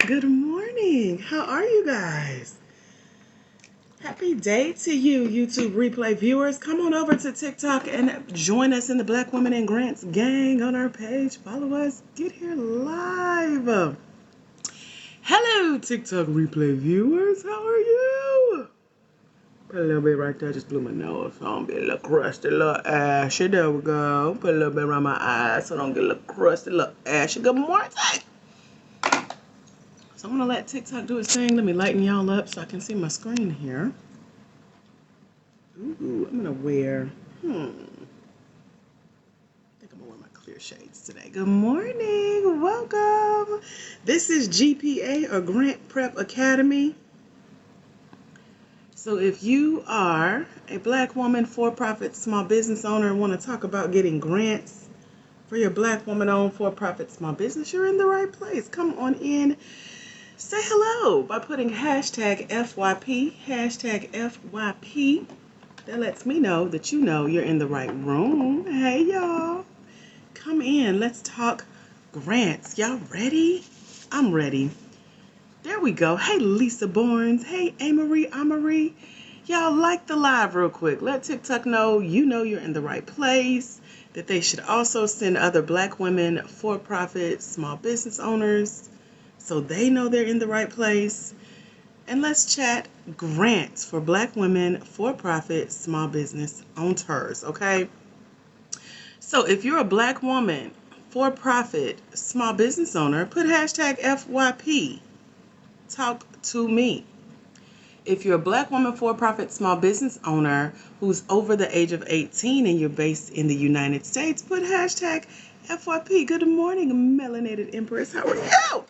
Good morning. How are you guys? Happy day to you, YouTube replay viewers. Come on over to TikTok and join us in the Black Women in Grants gang on our page. Follow us. Get here live. Hello, TikTok replay viewers. How are you? Put a little bit right there. Just blew my nose. So I don't be a little crusty, a little ashy. There we go. Put a little bit around my eyes so I don't get a little crusty, a little ashy. Good morning. So I'm going to let TikTok do its thing. Let me lighten y'all up so I can see my screen here. Ooh, I'm going to wear, I think I'm going to wear my clear shades today. Good morning. Welcome. This is GPA, or Grant Prep Academy. So if you are a Black woman, for-profit, small business owner, and want to talk about getting grants for your Black woman-owned for-profit small business, you're in the right place. Come on in. Say hello by putting hashtag FYP, hashtag FYP. That lets me know that you know you're in the right room. Hey, y'all. Come in. Let's talk grants. Y'all ready? I'm ready. There we go. Hey, Lisa Barnes. Hey, Amory. Y'all like the live real quick. Let TikTok know you know you're in the right place, that they should also send other Black women, for-profit, small business owners, so they know they're in the right place. And let's chat grants for Black women, for-profit, small business owners, okay? So if you're a Black woman, for-profit, small business owner, put hashtag FYP. Talk to me. If you're a Black woman, for-profit, small business owner who's over the age of 18 and you're based in the United States, put hashtag FYP. Good morning, Melanated Empress. How are you?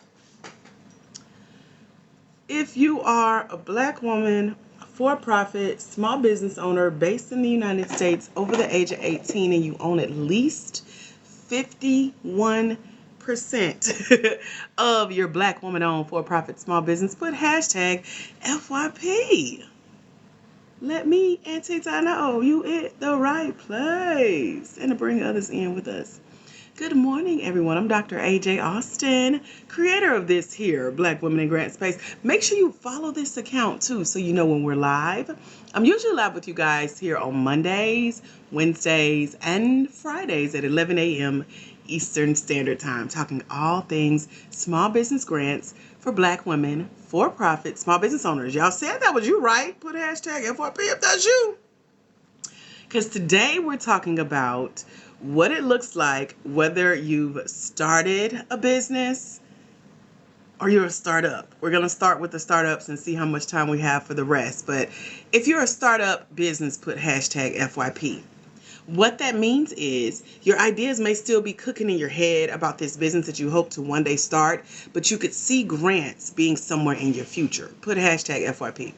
If you are a Black woman, for-profit, small business owner based in the United States over the age of 18 and you own at least 51% of your Black woman-owned for-profit small business, put hashtag FYP. Let me, Auntie Ty, know you in the right place and to bring others in with us. Good morning, everyone. I'm Dr. AJ Austin, creator of this here, Black Women in Grant Space. Make sure you follow this account, too, so you know when we're live. I'm usually live with you guys here on Mondays, Wednesdays, and Fridays at 11 a.m. Eastern Standard Time, talking all things small business grants for Black women, for-profit, small business owners. Y'all said that was you, right? Put hashtag FYP if that's you. Because today we're talking about what it looks like whether you've started a business or you're a startup. We're going to start with the startups and see how much time we have for the rest. But if you're a startup business, put hashtag FYP. What that means is your ideas may still be cooking in your head about this business that you hope to one day start, but you could see grants being somewhere in your future. Put hashtag FYP.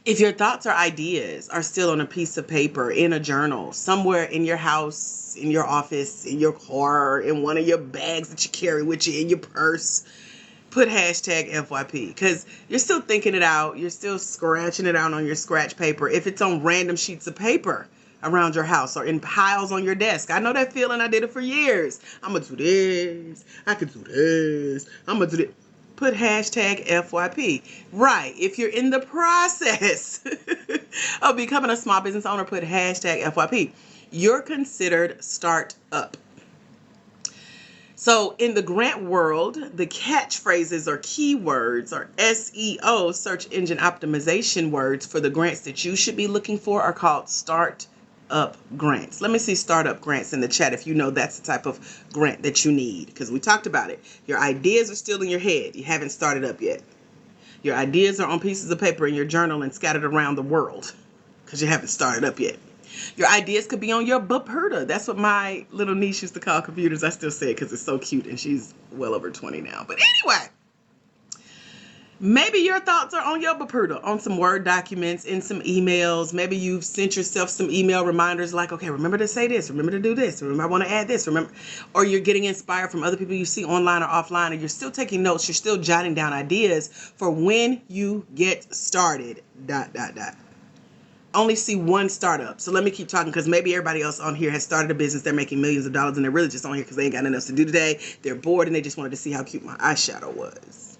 If your thoughts or ideas are still on a piece of paper, in a journal, somewhere in your house, in your office, in your car, in one of your bags that you carry with you, in your purse, put hashtag FYP. Because you're still thinking it out. You're still scratching it out on your scratch paper. If it's on random sheets of paper around your house or in piles on your desk. I know that feeling. I did it for years. I'm going to do this. I could do this. I'm going to do this. Put hashtag FYP. Right. If you're in the process of becoming a small business owner, put hashtag FYP. You're considered startup. So in the grant world, the catchphrases or keywords or SEO, search engine optimization words for the grants that you should be looking for are called startup grants. Let me see startup grants in the chat if you know that's the type of grant that you need, because we talked about it. Your ideas are still in your head. You haven't started up yet. Your ideas are on pieces of paper in your journal and scattered around the world because you haven't started up yet. Your ideas could be on your BPERDA. That's what my little niece used to call computers. I still say it because it's so cute and she's well over 20 now. But anyway, maybe your thoughts are on your BPERDA, on some Word documents, in some emails. Maybe you've sent yourself some email reminders like, okay, remember to say this, remember to do this, remember I want to add this, remember. Or you're getting inspired from other people you see online or offline, and you're still taking notes, you're still jotting down ideas for when you get started, ... only see one startup. So let me keep talking, because maybe everybody else on here has started a business. They're making millions of dollars and they're really just on here because they ain't got nothing else to do today. They're bored and they just wanted to see how cute my eyeshadow was.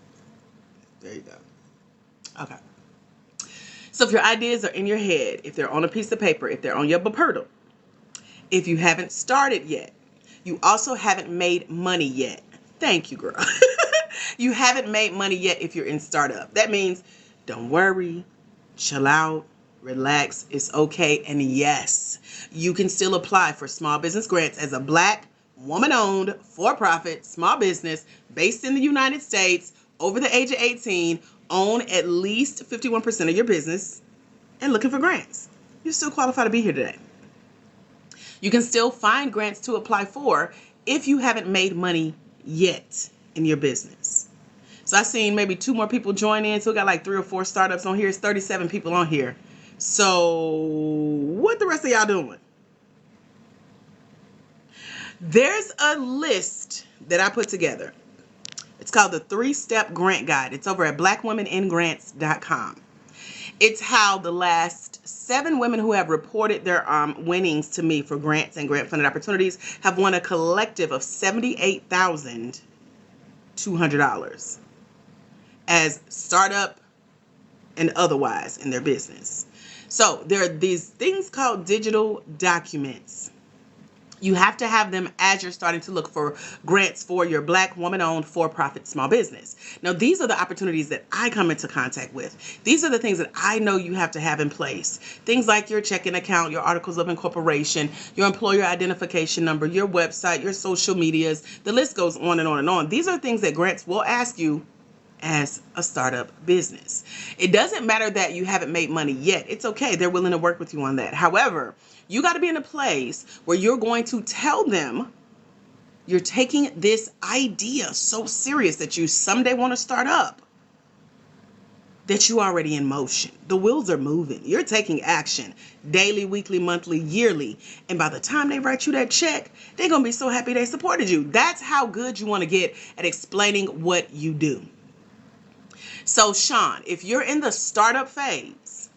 There you go. Okay. So if your ideas are in your head, if they're on a piece of paper, if they're on your Bapurtle, if you haven't started yet, you also haven't made money yet. Thank you, girl. You haven't made money yet if you're in startup. That means don't worry, chill out, relax, it's okay. And yes, you can still apply for small business grants as a Black, woman-owned, for-profit small business based in the United States, over the age of 18, own at least 51% of your business, and looking for grants. You still qualify to be here today. You can still find grants to apply for if you haven't made money yet in your business. So I've seen maybe 2 more people join in. So we got like 3 or 4 startups on here. It's 37 people on here. So what the rest of y'all doing? There's a list that I put together. It's called the 3-Step Grant Guide. It's over at blackwomeningrants.com. It's how the last 7 women who have reported their winnings to me for grants and grant funded opportunities have won a collective of $78,200 as startup and otherwise in their business. So there are these things called digital documents. You have to have them as you're starting to look for grants for your Black, woman-owned, for-profit small business. Now, these are the opportunities that I come into contact with. These are the things that I know you have to have in place. Things like your checking account, your articles of incorporation, your employer identification number, your website, your social medias. The list goes on and on and on. These are things that grants will ask you as a startup business. It doesn't matter that you haven't made money yet. It's okay. They're willing to work with you on that. However, you got to be in a place where you're going to tell them you're taking this idea so serious that you someday want to start up, that you're already in motion. The wheels are moving. You're taking action daily, weekly, monthly, yearly. And by the time they write you that check, they're going to be so happy they supported you. That's how good you want to get at explaining what you do. So, Sean, if you're in the startup phase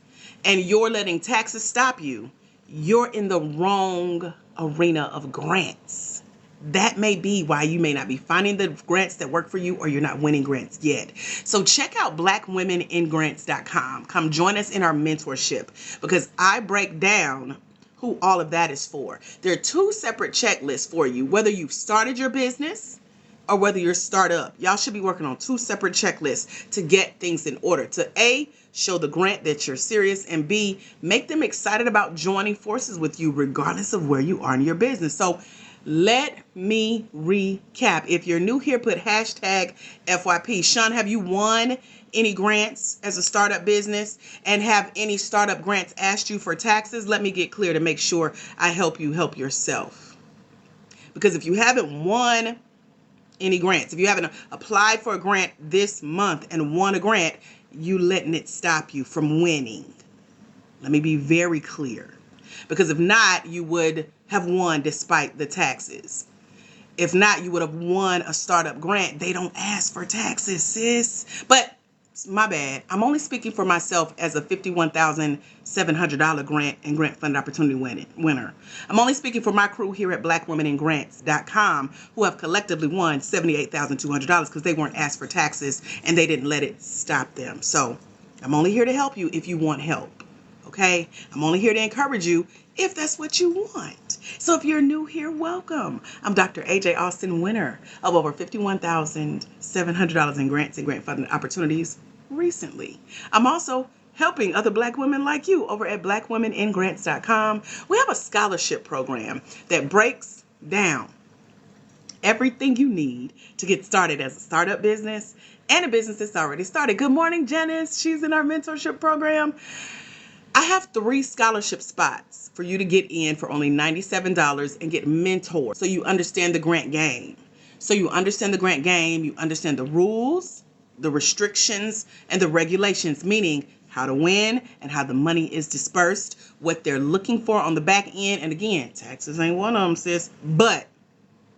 and you're letting taxes stop you, you're in the wrong arena of grants. That may be why you may not be finding the grants that work for you, or you're not winning grants yet. So check out blackwomeningrants.com. Come join us in our mentorship, because I break down who all of that is for. There are 2 separate checklists for you, whether you've started your business or whether you're startup. Y'all should be working on 2 separate checklists to get things in order. To A, show the grant that you're serious, and B, make them excited about joining forces with you regardless of where you are in your business. So let me recap. If you're new here, put hashtag FYP. Sean, have you won any grants as a startup business, and have any startup grants asked you for taxes? Let me get clear to make sure I help you help yourself. Because if you haven't won any grants, if you haven't applied for a grant this month and won a grant, you letting it stop you from winning. Let me be very clear. Because if not, you would have won despite the taxes. If not, you would have won a startup grant. They don't ask for taxes, sis. But my bad. I'm only speaking for myself as a $51,700 grant and grant funded opportunity winner. I'm only speaking for my crew here at blackwomeningrants.com, who have collectively won $78,200 because they weren't asked for taxes and they didn't let it stop them. So I'm only here to help you if you want help. Okay? I'm only here to encourage you if that's what you want. So if you're new here, welcome. I'm Dr. AJ Austin, winner of over $51,700 in grants and grant funding opportunities recently. I'm also helping other Black women like you over at blackwomeningrants.com. We have a scholarship program that breaks down everything you need to get started as a startup business and a business that's already started. Good morning, Janice. She's in our mentorship program. I have 3 scholarship spots for you to get in for only $97 and get mentored, so you understand the grant game. You understand the rules, the restrictions, and the regulations, meaning how to win and how the money is dispersed, what they're looking for on the back end. And again, taxes ain't one of them, sis. But,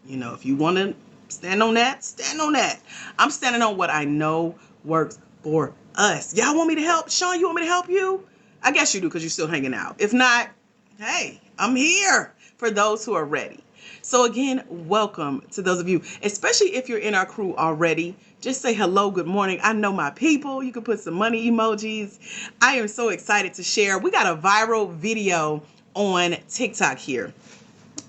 if you want to stand on that, stand on that. I'm standing on what I know works for us. Y'all want me to help? Sean, you want me to help you? I guess you do because you're still hanging out. If not, hey, I'm here for those who are ready. So again, welcome to those of you, especially if you're in our crew already. Just say hello, good morning. I know my people. You can put some money emojis. I am so excited to share. We got a viral video on TikTok here.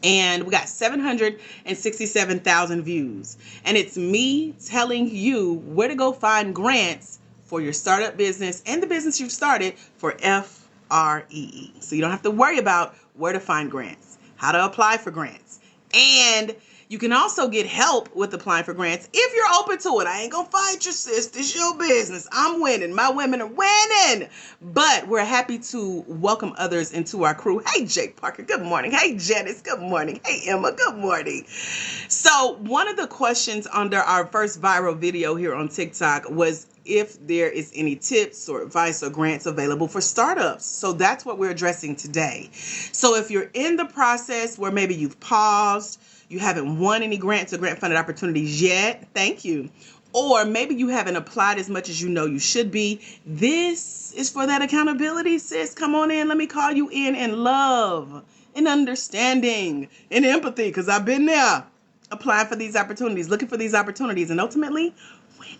And we got 767,000 views. And it's me telling you where to go find grants for your startup business and the business you've started for FREE. So you don't have to worry about where to find grants, how to apply for grants. And you can also get help with applying for grants if you're open to it. I ain't gonna fight your sis. This your business. I'm winning. My women are winning. But we're happy to welcome others into our crew. Hey, Jake Parker. Good morning. Hey, Janice. Good morning. Hey, Emma. Good morning. So one of the questions under our first viral video here on TikTok was if there is any tips or advice or grants available for startups. So that's what we're addressing today. So if you're in the process where maybe you've paused, you haven't won any grants or grant funded opportunities yet, thank you. Or maybe you haven't applied as much as you know you should be. This is for that accountability, sis. Come on in. Let me call you in love and understanding and empathy, because I've been there applying for these opportunities, looking for these opportunities, and ultimately winning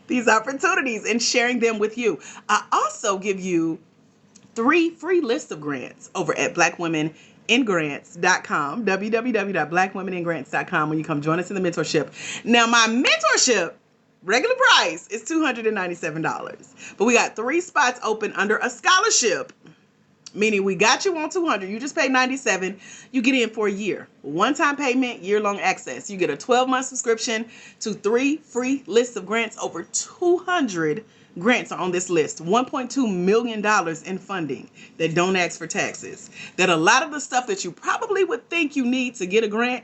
these opportunities and sharing them with you. I also give you 3 free lists of grants over at blackwomeningrants.com, www.blackwomeningrants.com, when you come join us in the mentorship. Now, my mentorship regular price is $297, but we got 3 spots open under a scholarship, meaning we got you on $200. You just pay $97. You get in for a year. One-time payment, year-long access. You get a 12-month subscription to 3 free lists of grants. Over 200 grants are on this list. $1.2 million in funding that don't ask for taxes. That a lot of the stuff that you probably would think you need to get a grant,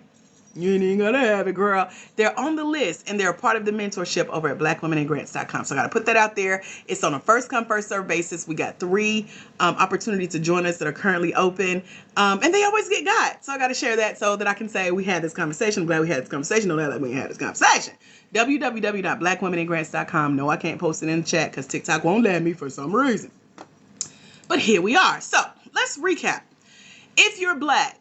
you ain't even gonna have it, girl. They're on the list, and they're a part of the mentorship over at blackwomeningrants.com. So I gotta put that out there. It's on a first come, first serve basis. We got 3 opportunities to join us that are currently open. And they always get got. So I gotta share that so that I can say we had this conversation. I'm glad we had this conversation. Don't act like we ain't had this conversation. www.blackwomeningrants.com. No, I can't post it in the chat because TikTok won't let me for some reason. But here we are. So let's recap. If you're Black,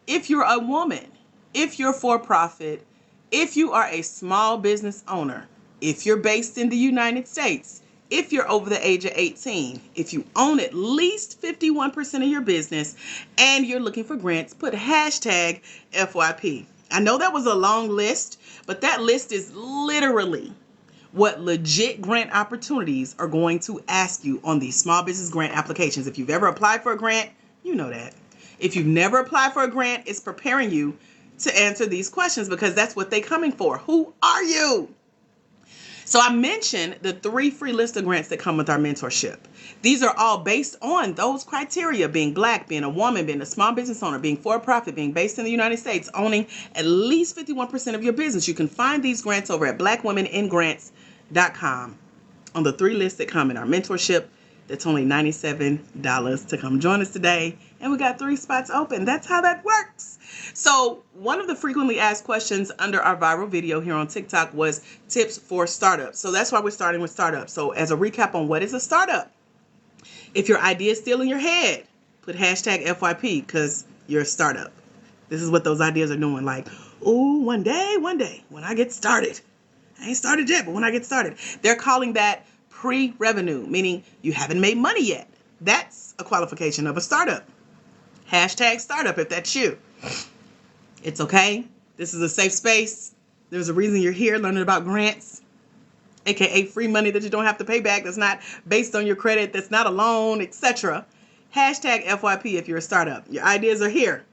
if you're a woman, if you're for profit, if you are a small business owner, if you're based in the United States, if you're over the age of 18, if you own at least 51% of your business, and you're looking for grants, put hashtag FYP. I know that was a long list, but that list is literally what legit grant opportunities are going to ask you on these small business grant applications. If you've ever applied for a grant, you know that. If you've never applied for a grant, it's preparing you to answer these questions because that's what they're coming for. Who are you? So I mentioned the 3 free list of grants that come with our mentorship. These are all based on those criteria: being Black, being a woman, being a small business owner, being for profit, being based in the United States, owning at least 51% of your business. You can find these grants over at blackwomeningrants.com on the 3 lists that come in our mentorship. That's only $97 to come join us today. And we got 3 spots open. That's how that works. So one of the frequently asked questions under our viral video here on TikTok was tips for startups. So that's why we're starting with startups. So as a recap on what is a startup, if your idea is still in your head, put hashtag FYP because you're a startup. This is what those ideas are doing. Like, oh, one day, when I get started. I ain't started yet, but when I get started. They're calling that pre-revenue, meaning you haven't made money yet. That's a qualification of a startup. Hashtag startup if that's you. It's okay. This is a safe space. There's a reason you're here learning about grants, aka free money that you don't have to pay back, that's not based on your credit, that's not a loan, etc. Hashtag FYP if you're a startup. Your ideas are here.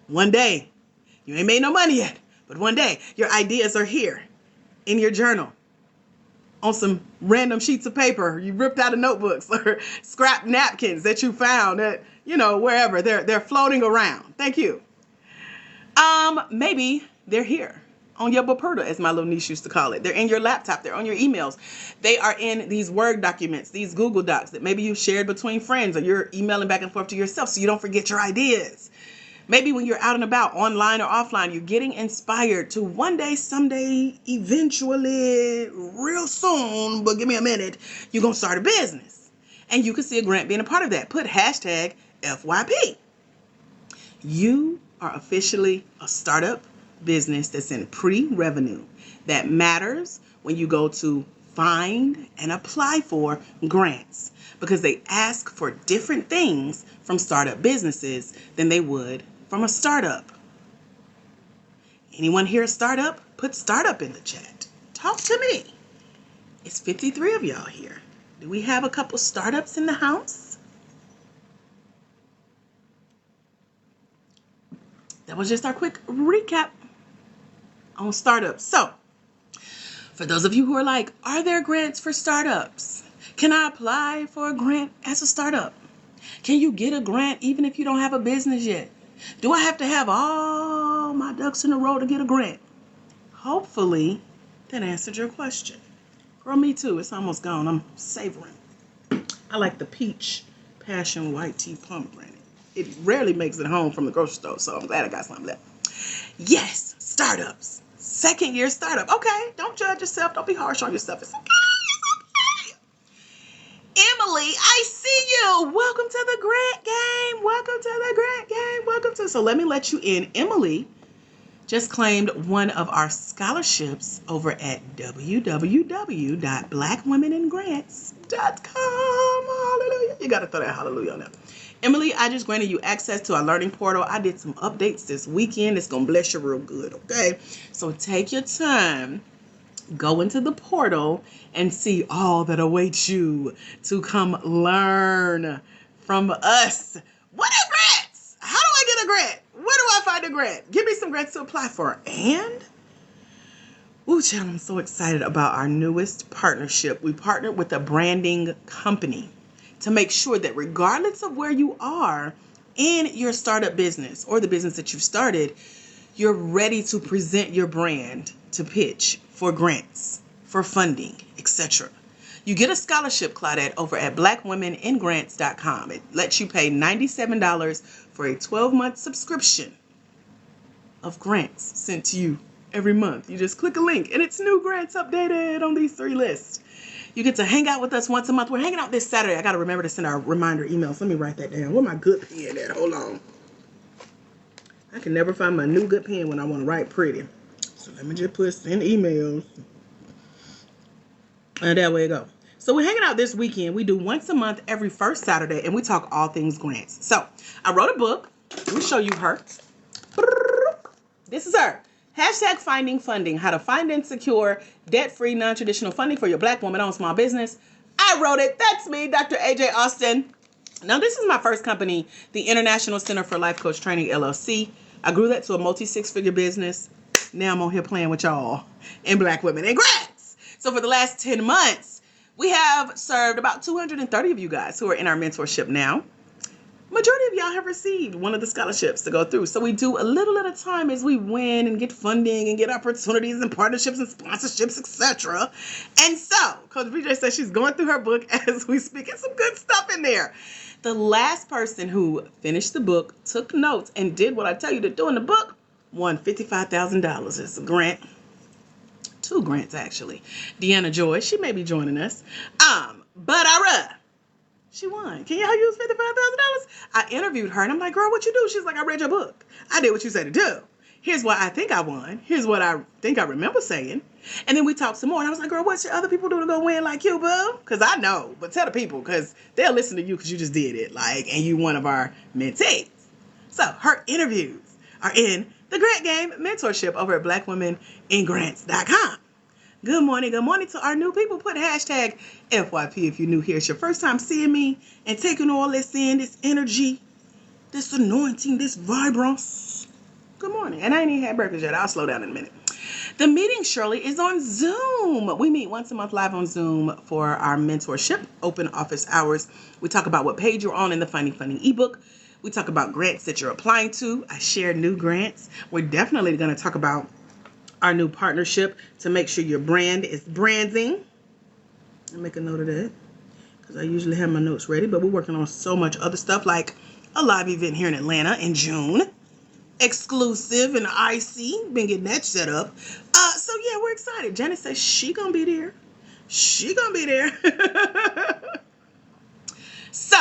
One day, you ain't made no money yet, but one day your ideas are here in your journal, on some random sheets of paper you ripped out of notebooks or scrap napkins that you found at, wherever. They're floating around. Thank you. Maybe they're here on your Baperda, as my little niece used to call it. They're in your laptop. They're on your emails. They are in these Word documents, these Google Docs that maybe you shared between friends or you're emailing back and forth to yourself so you don't forget your ideas. Maybe when you're out and about, online or offline, you're getting inspired to one day, someday, eventually, real soon, but give me a minute, you're going to start a business. And you can see a grant being a part of that. Put hashtag FYP. You are officially a startup business that's in pre-revenue. That matters when you go to find and apply for grants, because they ask for different things from startup businesses than they would from a startup. Anyone here a startup? Put startup in the chat. Talk to me. It's 53 of y'all here. Do we have a couple startups in the house? That was just our quick recap on startups. So, for those of you who are like, are there grants for startups? Can I apply for a grant as a startup? Can you get a grant even if you don't have a business yet? Do I have to have all my ducks in a row to get a grant? Hopefully, that answered your question. Girl, me too. It's almost gone. I'm savoring. I like the peach passion white tea pomegranate. It rarely makes it home from the grocery store, so I'm glad I got some left. Yes, startups. Second year startup. Okay, don't judge yourself. Don't be harsh on yourself. It's okay. It's okay. Emily, I see you. Welcome to the grant game. Welcome to the grant game. Welcome to. So let me let you in. Emily just claimed one of our scholarships over at www.blackwomenandgrants.com. Hallelujah. You got to throw that hallelujah on there. Emily, I just granted you access to our learning portal. I did some updates this weekend. It's going to bless you real good, okay? So take your time. Go into the portal and see all that awaits you to come learn from us. What are grants? How do I get a grant? Where do I find a grant? Give me some grants to apply for. And, ooh, child, I'm so excited about our newest partnership. We partnered with a branding company to make sure that regardless of where you are in your startup business or the business that you've started, you're ready to present your brand to pitch for grants, for funding, etc. You get a scholarship, Claudette, over at blackwomenandgrants.com. It lets you pay $97 for a 12-month subscription of grants sent to you every month. You just click a link and it's new grants updated on these 3 lists. You get to hang out with us once a month. We're hanging out this Saturday. I got to remember to send our reminder emails. Let me write that down. Where my good pen at? Hold on. I can never find my new good pen when I want to write pretty. So let me just put send emails. And that way it go. So we're hanging out this weekend. We do once a month, every first Saturday, and we talk all things grants. So I wrote a book. Let me show you her. This is her. Hashtag Finding Funding, how to find and secure debt-free, non-traditional funding for your Black woman-owned small business. I wrote it. That's me, Dr. AJ Austin. Now, this is my first company, the International Center for Life Coach Training, LLC. I grew that to a multi-6-figure business. Now I'm on here playing with y'all and Black women and grants. So for the last 10 months, we have served about 230 of you guys who are in our mentorship now. Majority of y'all have received one of the scholarships to go through. So we do a little at a time as we win and get funding and get opportunities and partnerships and sponsorships, etc. And so, Coach BJ says she's going through her book as we speak. It's some good stuff in there. The last person who finished the book, took notes, and did what I tell you to do in the book, won $55,000. It's a grant. 2 grants, actually. Deanna Joy, she may be joining us. But she won. Can y'all use $55,000? I interviewed her and I'm like, girl, what you do? She's like, I read your book. I did what you said to do. Here's why I think I won. Here's what I think I remember saying. And then we talked some more and I was like, girl, what should other people do to go win like you, boo? Because I know, but tell the people because they'll listen to you because you just did it. And you one of our mentees. So her interviews are in the Grant Game mentorship over at blackwomenandgrants.com. Good morning to our new people. Put hashtag FYP if you're new here. It's your first time seeing me and taking all this in, this energy, this anointing, this vibrance. Good morning. And I ain't even had breakfast yet. I'll slow down in a minute. The meeting, Shirley, is on Zoom. We meet once a month live on Zoom for our mentorship, open office hours. We talk about what page you're on in the Finding Funding ebook. We talk about grants that you're applying to. I share new grants. We're definitely going to talk about our new partnership to make sure your brand is branding. I'll make a note of that because I usually have my notes ready, but we're working on so much other stuff like a live event here in Atlanta in June. exclusive and icy. Been getting that set up. So yeah, we're excited. Janet says she gonna be there. She gonna be there. So,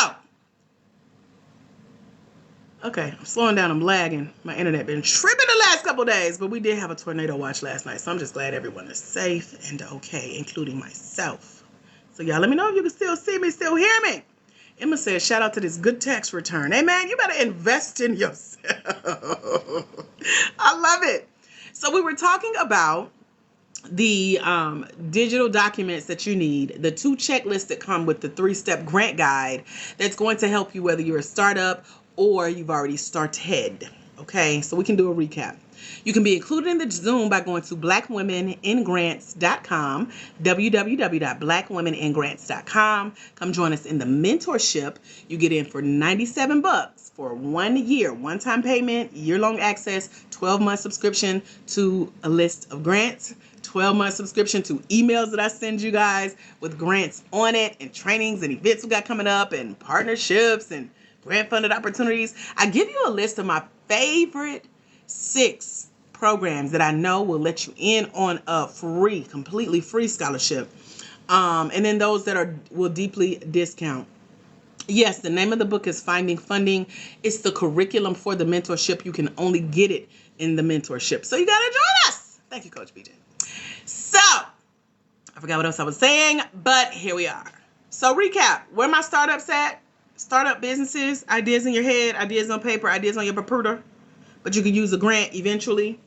okay, I'm slowing down. I'm lagging. My internet been tripping the last couple days, but we did have a tornado watch last night, so I'm just glad everyone is safe and okay, including myself. So y'all let me know if you can still see me, still hear me. Emma says, shout out to this good tax return. Hey man, you better invest in yourself. I love it. So we were talking about the digital documents that you need, the 2 checklists that come with the 3-step grant guide that's going to help you whether you're a startup or you've already started. Okay, so we can do a recap. You can be included in the Zoom by going to blackwomeningrants.com, www.blackwomeningrants.com. Come join us in the mentorship. You get in for $97 for 1 year, one-time payment, year-long access, 12-month subscription to a list of grants, 12-month subscription to emails that I send you guys with grants on it and trainings and events we got coming up and partnerships and grant funded opportunities. I give you a list of my favorite 6 programs that I know will let you in on a free, completely free scholarship. And then those that will deeply discount. Yes, the name of the book is Finding Funding. It's the curriculum for the mentorship. You can only get it in the mentorship. So you got to join us. Thank you, Coach BJ. So, I forgot what else I was saying, but here we are. So recap, where my startups at? Startup businesses, ideas in your head, ideas on paper, ideas on your computer, but you can use a grant eventually.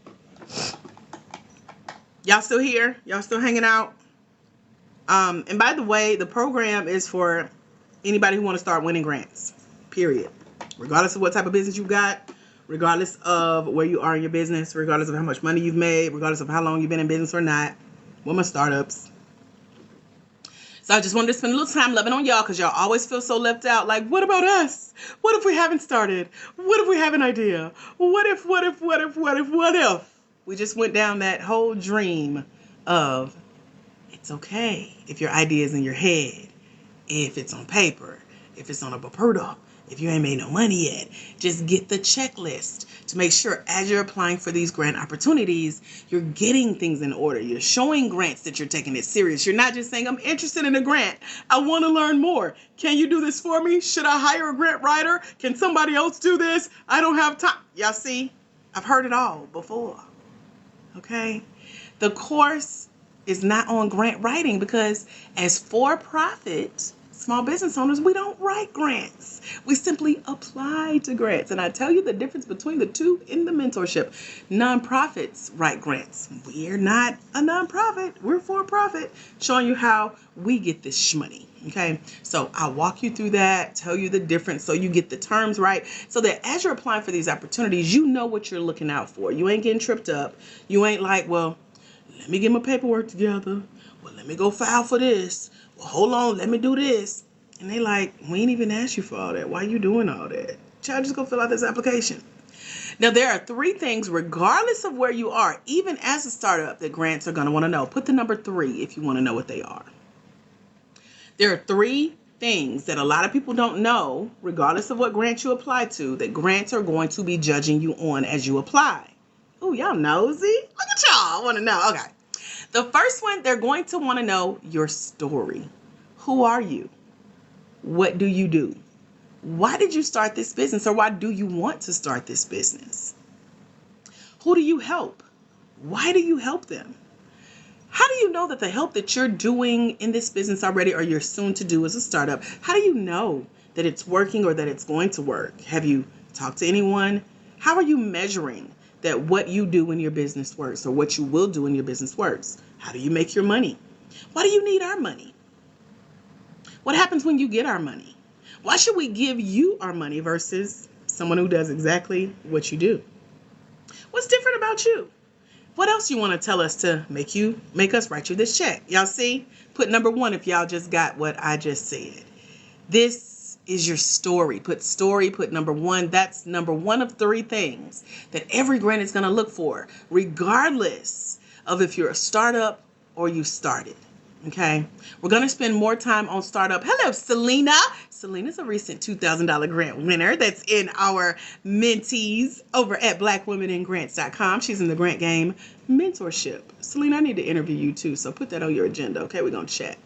Y'all still here? Y'all still hanging out? And by the way, the program is for anybody who want to start winning grants, period. Regardless of what type of business you got, regardless of where you are in your business, regardless of how much money you've made, regardless of how long you've been in business or not. With my startups. So I just wanted to spend a little time loving on y'all because y'all always feel so left out. Like, what about us? What if we haven't started? What if we have an idea? What if? We just went down that whole dream of it's okay if your idea is in your head, if it's on paper, if it's on a paper, if you ain't made no money yet. Just get the checklist to make sure as you're applying for these grant opportunities, you're getting things in order. You're showing grants that you're taking it serious. You're not just saying, I'm interested in a grant. I want to learn more. Can you do this for me? Should I hire a grant writer? Can somebody else do this? I don't have time. Y'all see, I've heard it all before. Okay. The course is not on grant writing because as for-profit small business owners, we don't write grants. We simply apply to grants. And I tell you the difference between the two in the mentorship. Nonprofits write grants. We're not a nonprofit. We're for profit, showing you how we get this shmoney. Okay, so I'll walk you through that, tell you the difference so you get the terms right, so that as you're applying for these opportunities, you know what you're looking out for. You ain't getting tripped up. You ain't like, well, let me get my paperwork together. Well, let me go file for this. Well, hold on, let me do this. And they like, we ain't even asked you for all that. Why are you doing all that? Child, just go fill out this application. Now, there are 3 things, regardless of where you are, even as a startup, that grants are going to want to know. Put the number 3 if you want to know what they are. There are 3 things that a lot of people don't know, regardless of what grant you apply to, that grants are going to be judging you on as you apply. Oh, y'all nosy? Look at y'all. I want to know. Okay. The first one, they're going to want to know your story. Who are you? What do you do? Why did you start this business, or why do you want to start this business? Who do you help? Why do you help them? How do you know that the help that you're doing in this business already, or you're soon to do as a startup, how do you know that it's working or that it's going to work? Have you talked to anyone? How are you measuring that what you do in your business works, or what you will do in your business works? How do you make your money? Why do you need our money? What happens when you get our money? Why should we give you our money versus someone who does exactly what you do? What's different about you? What else you want to tell us to make us write you this check? Y'all see? Put number 1 if y'all just got what I just said. This is your story. Put story, put number 1. That's number 1 of 3 things that every grant is going to look for, regardless of if you're a startup or you started. Okay, we're going to spend more time on startup. Hello, Selena. Selena's a recent $2,000 grant winner that's in our mentees over at blackwomeningrants.com. She's in the grant game mentorship. Selena, I need to interview you too, so put that on your agenda. Okay, we're going to chat.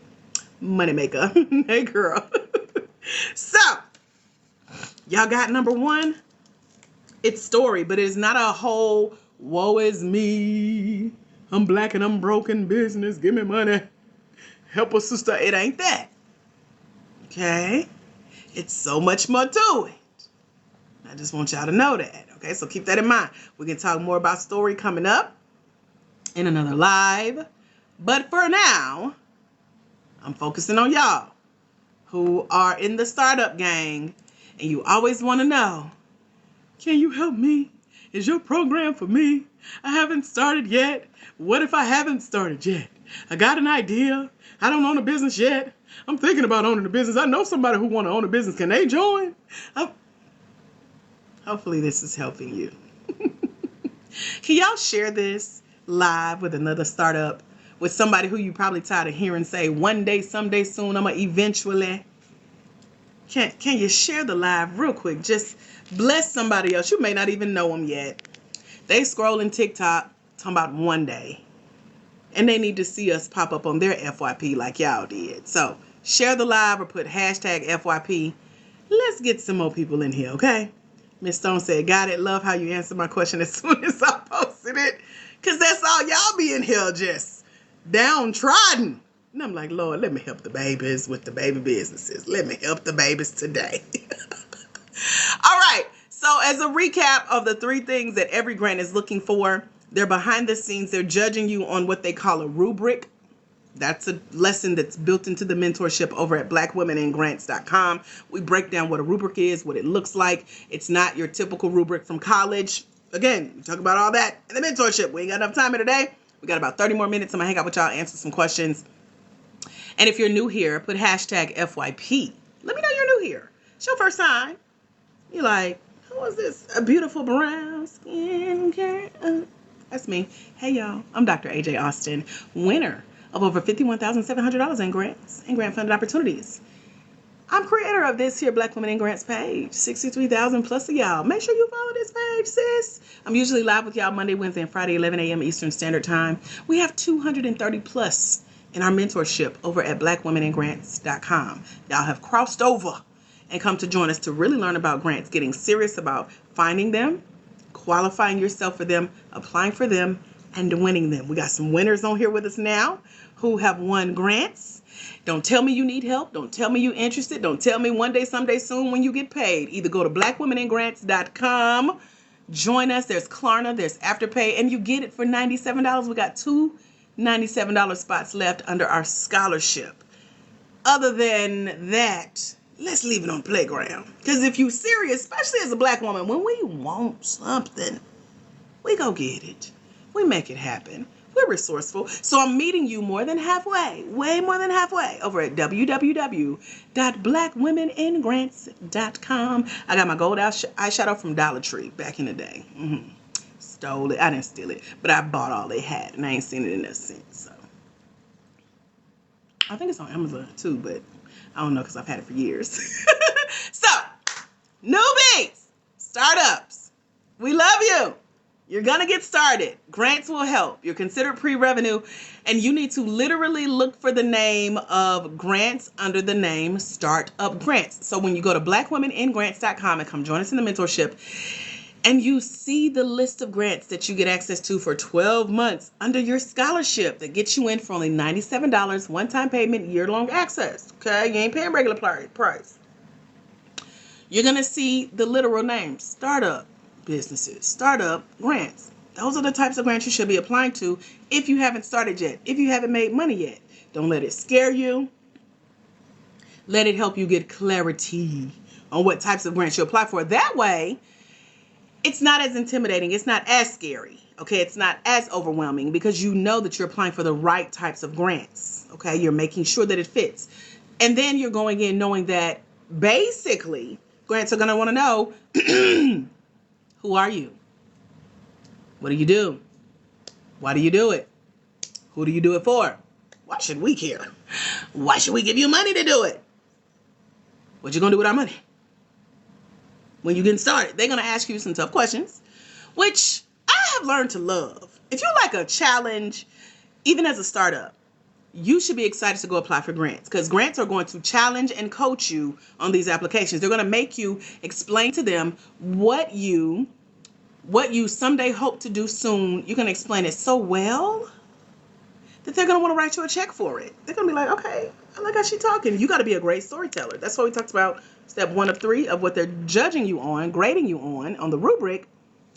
Moneymaker. Hey, girl. So, y'all got number one? It's story, but it's not a whole woe is me. I'm black and I'm broken business. Give me money. Help a sister. It ain't that. Okay? It's so much more to it. I just want y'all to know that. Okay? So keep that in mind. We can talk more about story coming up in another live. But for now, I'm focusing on y'all who are in the startup gang. And you always want to know, can you help me? Is your program for me? I haven't started yet. What if I haven't started yet? I got an idea. I don't own a business yet. I'm thinking about owning a business. I know somebody who want to own a business. Can they join? Hopefully this is helping you. Can y'all share this live with another startup? With somebody who you probably tired of hearing say, one day, someday, soon, I'm going to eventually. Can you share the live real quick? Just bless somebody else. You may not even know them yet. They scrolling TikTok talking about one day. And they need to see us pop up on their FYP like y'all did. So share the live or put hashtag FYP. Let's get some more people in here, okay? Miss Stone said, got it. Love how you answered my question as soon as I posted it. Because that's all y'all be in here just downtrodden. And I'm like, Lord, let me help the babies with the baby businesses. Let me help the babies today. All right. So as a recap of the 3 things that every grant is looking for, they're behind the scenes. They're judging you on what they call a rubric. That's a lesson that's built into the mentorship over at blackwomeningrants.com. We break down what a rubric is, what it looks like. It's not your typical rubric from college. Again, we talk about all that in the mentorship. We ain't got enough time here today. We got about 30 more minutes. I'm going to hang out with y'all, answer some questions. And if you're new here, put hashtag FYP. Let me know you're new here. It's your first time. You're like, who is this? A beautiful brown skin girl. That's me. Hey, y'all. I'm Dr. AJ Austin, winner of over $51,700 in grants and grant-funded opportunities. I'm creator of this here Black Women in Grants page. 63,000 plus of y'all. Make sure you follow this page, sis. I'm usually live with y'all Monday, Wednesday, and Friday, 11 a.m. Eastern Standard Time. We have 230 plus in our mentorship over at blackwomeningrants.com. Y'all have crossed over and come to join us to really learn about grants, getting serious about finding them, qualifying yourself for them, applying for them, and winning them. We got some winners on here with us now who have won grants. Don't tell me you need help. Don't tell me you're interested. Don't tell me one day, someday, soon when you get paid. Either go to blackwomeningrants.com, join us. There's Klarna, there's Afterpay, and you get it for $97. We got 2 $97 spots left under our scholarship. Other than that, let's leave it on playground. Because if you're serious, especially as a black woman, when we want something, we go get it. We make it happen. We're resourceful. So I'm meeting you more than halfway, way more than halfway, over at www.blackwomeningrants.com. I got my gold eyeshadow from Dollar Tree back in the day. Stole it. I didn't steal it, but I bought all they had, and I ain't seen it in a since. So I think it's on Amazon too, but I don't know because I've had it for years. So, newbies, startups, we love you. You're going to get started. Grants will help. You're considered pre-revenue, and you need to literally look for the name of grants under the name Startup Grants. So when you go to blackwomeningrants.com and come join us in the mentorship, and you see the list of grants that you get access to for 12 months under your scholarship that gets you in for only $97, one-time payment, year-long access. Okay, you ain't paying regular price. You're going to see the literal name, startup businesses, startup grants. Those are the types of grants you should be applying to if you haven't started yet, if you haven't made money yet. Don't let it scare you. Let it help you get clarity on what types of grants you apply for. That way, it's not as intimidating. It's not as scary. Okay, it's not as overwhelming because you know that you're applying for the right types of grants. Okay, you're making sure that it fits. And then you're going in knowing that basically grants are going to want to know, who are you? What do you do? Why do you do it? Who do you do it for? Why should we care? Why should we give you money to do it? What you gonna do with our money? When you getting started, they're gonna ask you some tough questions, which I have learned to love. If you like a challenge, even as a startup, you should be excited to go apply for grants, because grants are going to challenge and coach you on these applications. They're going to make you explain to them what you someday hope to do soon. You can explain it so well that they're going to want to write you a check for it. They're going to be like, okay, I like how she's talking. You got to be a great storyteller. That's what we talked about. Step 1 of 3 of what they're judging you on, grading you on the rubric,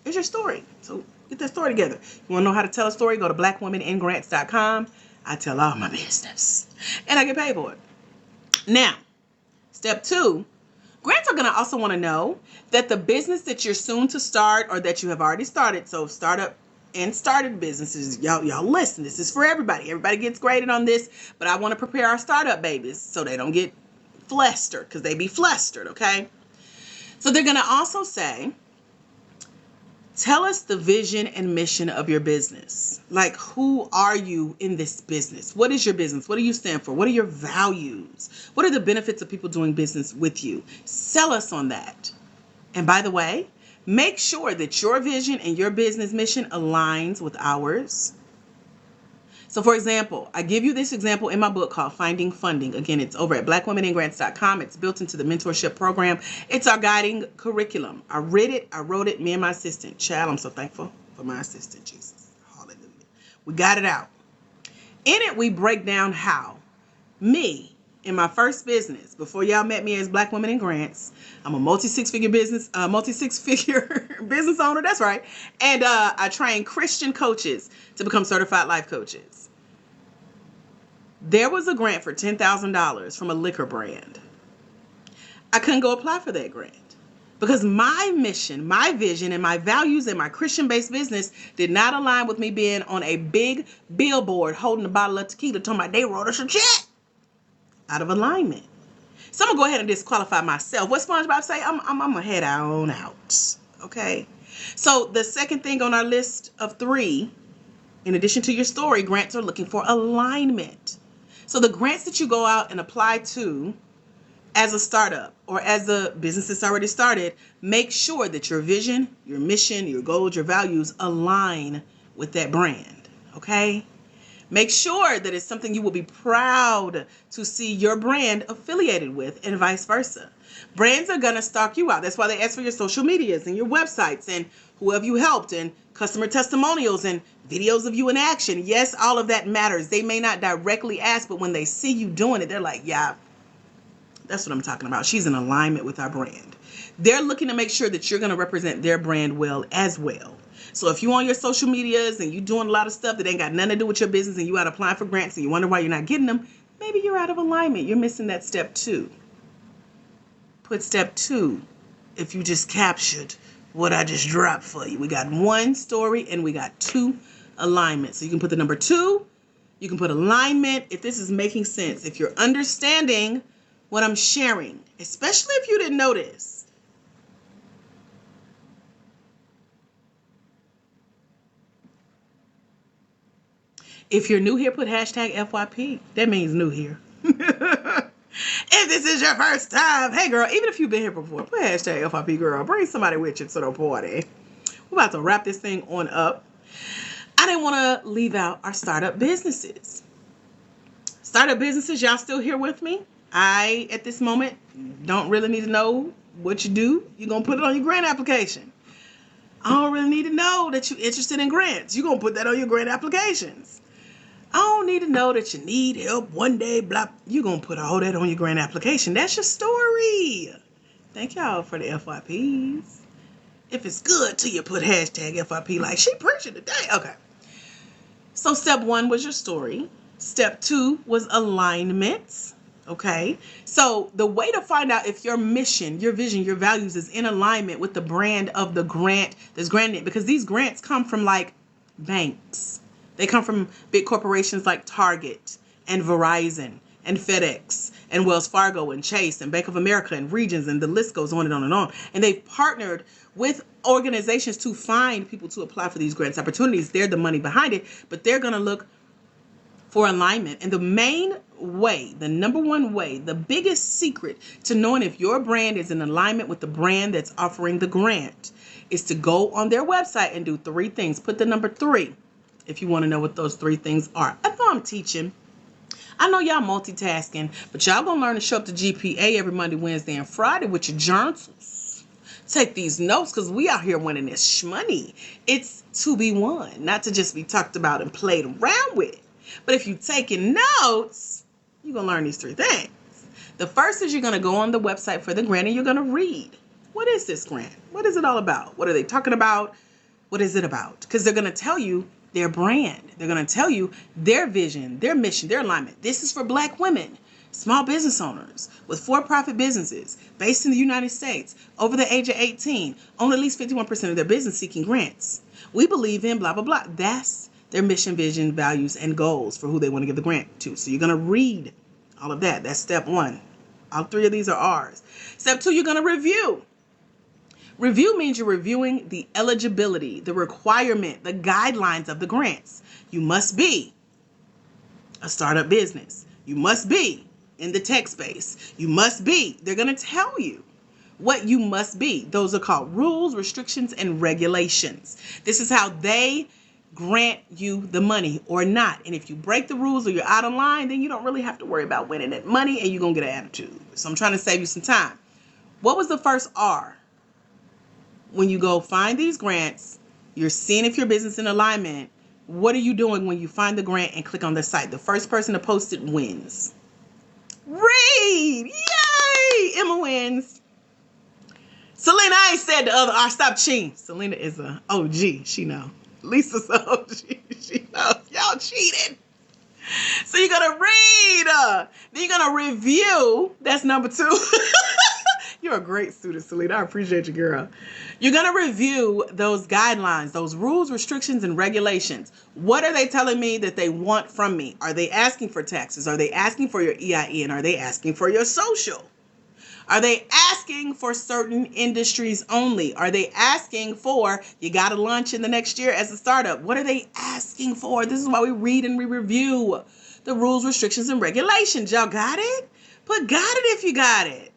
is your story. So get that story together. You want to know how to tell a story? Go to blackwomeningrants.com. I tell all my business, and I get paid for it. Now, step 2, grants are going to also want to know that the business that you're soon to start, or that you have already started, so startup and started businesses, y'all listen, this is for everybody. Everybody gets graded on this, but I want to prepare our startup babies so they don't get flustered, because they be flustered, okay? So they're going to also say, tell us the vision and mission of your business. Like, who are you in this business? What is your business? What do you stand for? What are your values? What are the benefits of people doing business with you? Sell us on that. And by the way, make sure that your vision and your business mission aligns with ours. So for example, I give you this example in my book called Finding Funding. Again, it's over at blackwomeningrants.com. It's built into the mentorship program. It's our guiding curriculum. I wrote it, me and my assistant. Child, I'm so thankful for my assistant, Jesus. Hallelujah. We got it out. In it, we break down how me, in my first business, before y'all met me as Black Women in Grants, I'm a multi-six-figure business owner. That's right. And I train Christian coaches to become certified life coaches. There was a grant for $10,000 from a liquor brand. I couldn't go apply for that grant because my mission, my vision, and my values in my Christian-based business did not align with me being on a big billboard holding a bottle of tequila talking about they wrote us a check. Out of alignment. So I'm going to go ahead and disqualify myself. What SpongeBob say? I'm going to head on out. Okay? So the second thing on our list of 3, in addition to your story, grants are looking for alignment. So the grants that you go out and apply to as a startup or as a business that's already started, make sure that your vision, your mission, your goals, your values align with that brand. Okay? Make sure that it's something you will be proud to see your brand affiliated with, and vice versa. Brands are going to stalk you out. That's why they ask for your social medias and your websites and who have you helped and customer testimonials and videos of you in action. Yes, all of that matters. They may not directly ask, but when they see you doing it, they're like, yeah, that's what I'm talking about. She's in alignment with our brand. They're looking to make sure that you're going to represent their brand well as well. So if you're on your social medias and you're doing a lot of stuff that ain't got nothing to do with your business and you out applying for grants and you wonder why you're not getting them, maybe you're out of alignment. You're missing that step 2. Put step 2 if you just captured what I just dropped for you. We got 1 story and we got 2 alignment. So you can put the number 2. You can put alignment if this is making sense. If you're understanding what I'm sharing, especially if you didn't notice. If you're new here, put hashtag FYP. That means new here. If this is your first time, hey girl, even if you've been here before, put hashtag FYP girl. Bring somebody with you to the party. We're about to wrap this thing on up. I didn't want to leave out our startup businesses. Startup businesses, y'all still here with me? I, at this moment, don't really need to know what you do. You're going to put it on your grant application. I don't really need to know that you're interested in grants. You're going to put that on your grant applications. I don't need to know that you need help one day, blah. You're going to put all that on your grant application. That's your story. Thank y'all for the FYPs. If it's good to you, put hashtag FYP like she preaching today. Okay. So step 1 was your story. Step 2 was alignment. Okay. So the way to find out if your mission, your vision, your values is in alignment with the brand of the grant that's granted, because these grants come from like banks. They come from big corporations like Target and Verizon and FedEx and Wells Fargo and Chase and Bank of America and Regions, and the list goes on and on and on. And they've partnered with organizations to find people to apply for these grants opportunities. They're the money behind it, but they're going to look for alignment. And the main way, the number one way, the biggest secret to knowing if your brand is in alignment with the brand that's offering the grant is to go on their website and do 3 things. Put the number 3 if you want to know what those 3 things are. I know I'm teaching. I know y'all multitasking, but y'all gonna learn to show up to GPA every Monday, Wednesday, and Friday with your journals. Take these notes because we out here winning this shmoney. It's to be won, not to just be talked about and played around with. But if you're taking notes, you're going to learn these 3 things. The first is you're going to go on the website for the grant and you're going to read. What is this grant? What is it all about? What are they talking about? What is it about? Because they're going to tell you their brand. They're going to tell you their vision, their mission, their alignment. This is for Black women, small business owners with for-profit businesses based in the United States, over the age of 18, own at least 51% of their business seeking grants. We believe in blah, blah, blah. That's their mission, vision, values, and goals for who they want to give the grant to. So you're going to read all of that. That's step 1. All 3 of these are ours. Step 2, you're going to review. Review means you're reviewing the eligibility, the requirement, the guidelines of the grants. You must be a startup business. You must be in the tech space. You must be. They're going to tell you what you must be. Those are called rules, restrictions, and regulations. This is how they grant you the money or not. And if you break the rules or you're out of line, then you don't really have to worry about winning that money and you're going to get an attitude. So I'm trying to save you some time. What was the first R? When you go find these grants, you're seeing if your business is in alignment. What are you doing when you find the grant and click on the site? The first person to post it wins. Read! Yay! Emma wins. Selena, I ain't said the other R. Stop cheating. Selena is a OG. She know. Lisa's a OG. She knows. Y'all cheated. So you're going to read. Then you're going to review. That's number 2. You're a great student, Selena. I appreciate you, girl. You're going to review those guidelines, those rules, restrictions, and regulations. What are they telling me that they want from me? Are they asking for taxes? Are they asking for your EIN? Are they asking for your social? Are they asking for certain industries only? Are they asking for, you got to launch in the next year as a startup? What are they asking for? This is why we read and we review the rules, restrictions, and regulations. Y'all got it? Put got it if you got it.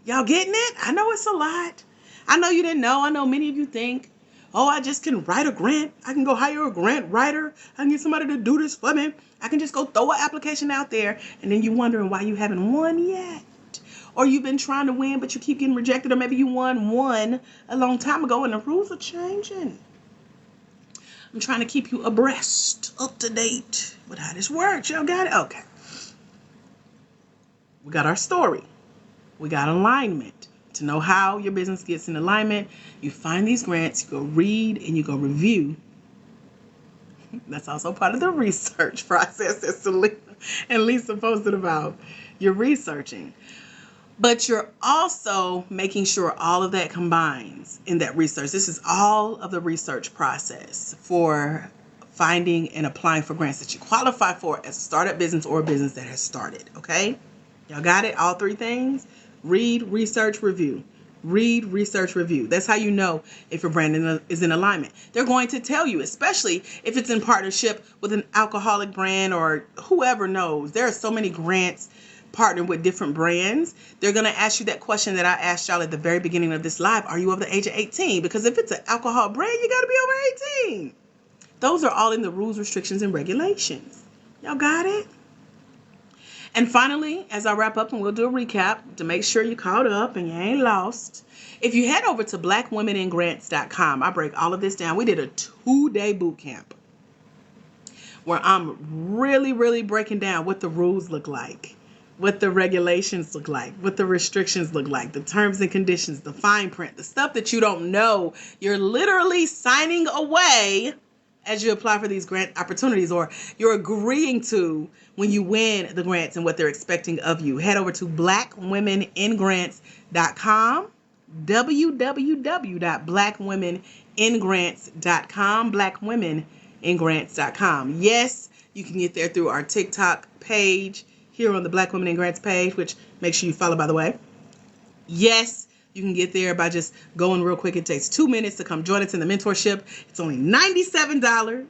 Y'all getting it? I know it's a lot. I know you didn't know. I know many of you think, oh, I just can write a grant. I can go hire a grant writer. I can get somebody to do this for me. I can just go throw an application out there. And then you're wondering why you haven't won yet. Or you've been trying to win, but you keep getting rejected. Or maybe you won one a long time ago and the rules are changing. I'm trying to keep you abreast, up to date with how this works. Y'all got it? Okay. We got our story. We got alignment. To know how your business gets in alignment, you find these grants, you go read, and you go review. That's also part of the research process that Selena and Lisa posted about. You're researching. But you're also making sure all of that combines in that research. This is all of the research process for finding and applying for grants that you qualify for as a startup business or a business that has started, okay? Y'all got it? All 3 things? Read, research, review. Read, research, review. That's how you know if your brand is in alignment. They're going to tell you, especially if it's in partnership with an alcoholic brand or whoever knows. There are so many grants partnering with different brands. They're going to ask you that question that I asked y'all at the very beginning of this live. Are you over the age of 18? Because if it's an alcohol brand, you got to be over 18. Those are all in the rules, restrictions, and regulations. Y'all got it? And finally, as I wrap up, and we'll do a recap to make sure you caught up and you ain't lost. If you head over to blackwomeningrants.com, I break all of this down. We did a 2-day boot camp where I'm really, really breaking down what the rules look like, what the regulations look like, what the restrictions look like, the terms and conditions, the fine print, the stuff that you don't know. You're literally signing away as you apply for these grant opportunities, or you're agreeing to when you win the grants and what they're expecting of you. Head over to blackwomeningrants.com, www.blackwomeningrants.com, blackwomeningrants.com. Yes, you can get there through our TikTok page here on the Black Women in Grants page, which make sure you follow, by the way. Yes, you can get there by just going real quick. It takes 2 minutes to come join us in the mentorship. It's only $97,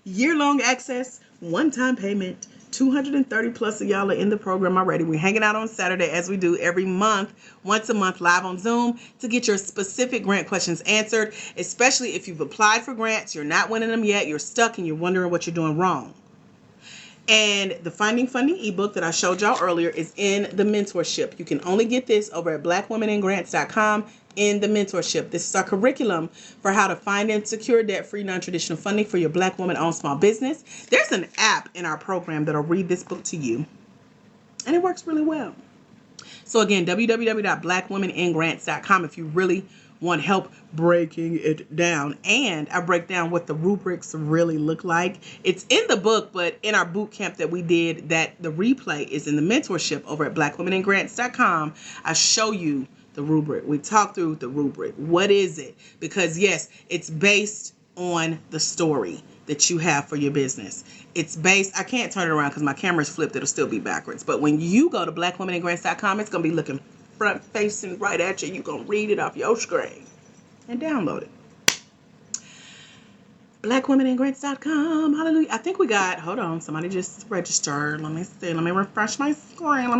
year-long access, One-time payment. 230 plus of y'all are in the program already. We're hanging out on Saturday as we do every month, once a month, live on Zoom to get your specific grant questions answered, especially if you've applied for grants, you're not winning them yet, you're stuck, and you're wondering what you're doing wrong. And the Finding Funding ebook that I showed y'all earlier is in the mentorship. You can only get this over at blackwomenandgrants.com in the mentorship. This is our curriculum for how to find and secure debt-free, non-traditional funding for your Black woman-owned small business. There's an app in our program that'll read this book to you, and it works really well. So again, www.blackwomenandgrants.com if you really want help breaking it down. And I break down what the rubrics really look like. It's in the book, but in our boot camp that we did, that the replay is in the mentorship over at blackwomenandgrants.com. I show you the rubric. We talk through the rubric. What is it? Because yes, it's based on the story that you have for your business. It's based, I can't turn it around because my camera's flipped. It'll still be backwards. But when you go to blackwomenandgrants.com, it's going to be looking front facing right at you. You're going to read it off your screen and download it. blackwomenandgrants.com. Hallelujah. I think we got, hold on, somebody just registered. Let me see. Let me refresh my screen.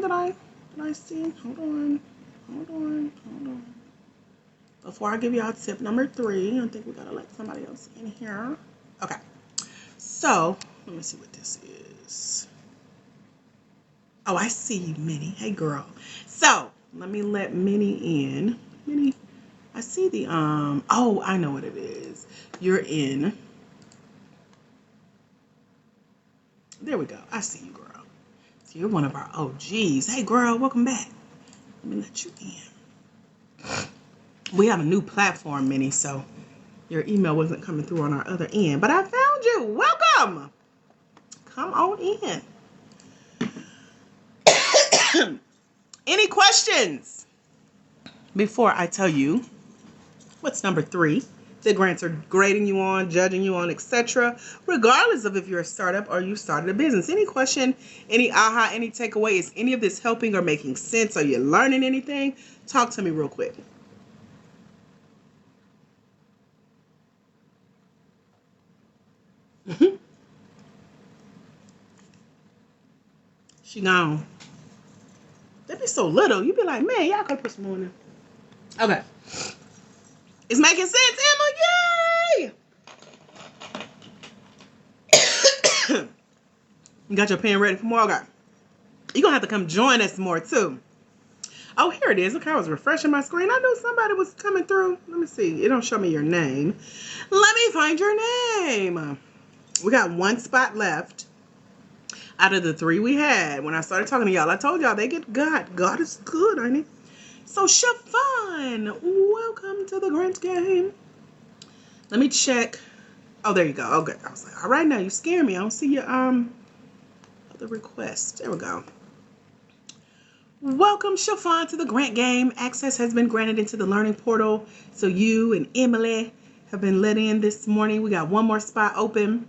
Did I see? Hold on. Before I give y'all tip number 3, I think we got to let somebody else in here. Okay. So, let me see what this is. Oh, I see you, Minnie. Hey, girl. So, let me let Minnie in. Minnie, I see the, oh, I know what it is. You're in. There we go. I see you, girl. So, you're one of our OGs. Hey, girl, welcome back. Let me let you in. We have a new platform, Minnie, so your email wasn't coming through on our other end. But I found you. Welcome. Come on in. Any questions before I tell you what's number 3 that grants are grading you on, judging you on, etc., regardless of if you're a startup or you started a business? Any question, any aha, any takeaway? Is any of this helping or making sense? Are you learning anything? Talk to me real quick. She gone. That'd be so little. You'd be like, man, y'all could put some more in. Okay. It's making sense, Emma. Yay! You got your pen ready for more? Okay. You're going to have to come join us more, too. Oh, here it is. Okay, I was refreshing my screen. I knew somebody was coming through. Let me see. It don't show me your name. Let me find your name. We got 1 spot left out of the 3 we had. When I started talking to y'all, I told y'all they get God. God is good, ain't he? So, Chiffon, welcome to the Grant Game. Let me check. Oh, there you go. Okay. I was like, all right, now you scare me. I don't see your other request. There we go. Welcome, Chiffon, to the Grant Game. Access has been granted into the learning portal. So you and Emily have been let in this morning. We got 1 more spot open.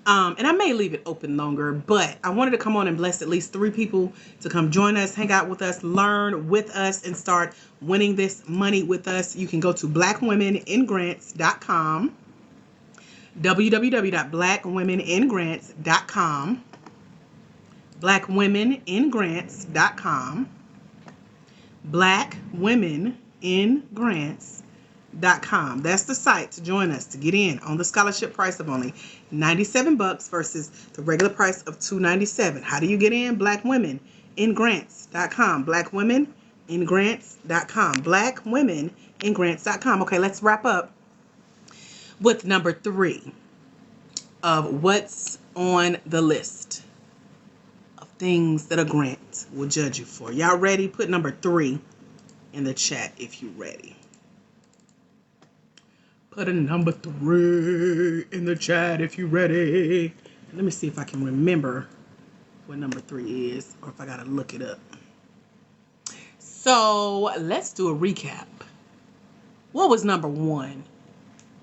And I may leave it open longer, but I wanted to come on and bless at least 3 people to come join us, hang out with us, learn with us, and start winning this money with us. You can go to blackwomenandgrants.com, www.blackwomenandgrants.com, blackwomenandgrants.com, blackwomenandgrants.com. That's the site to join us to get in on the scholarship price of only $97 versus the regular price of $297. How do you get in? Blackwomenandgrants.com. Blackwomenandgrants.com. Blackwomenandgrants.com. Okay, let's wrap up with number 3 of what's on the list of things that a grant will judge you for. Y'all ready? Put number 3 in the chat if you're ready. Put a number 3 in the chat if you're ready. Let me see if I can remember what number 3 is, or if I gotta look it up. So let's do a recap. What was number 1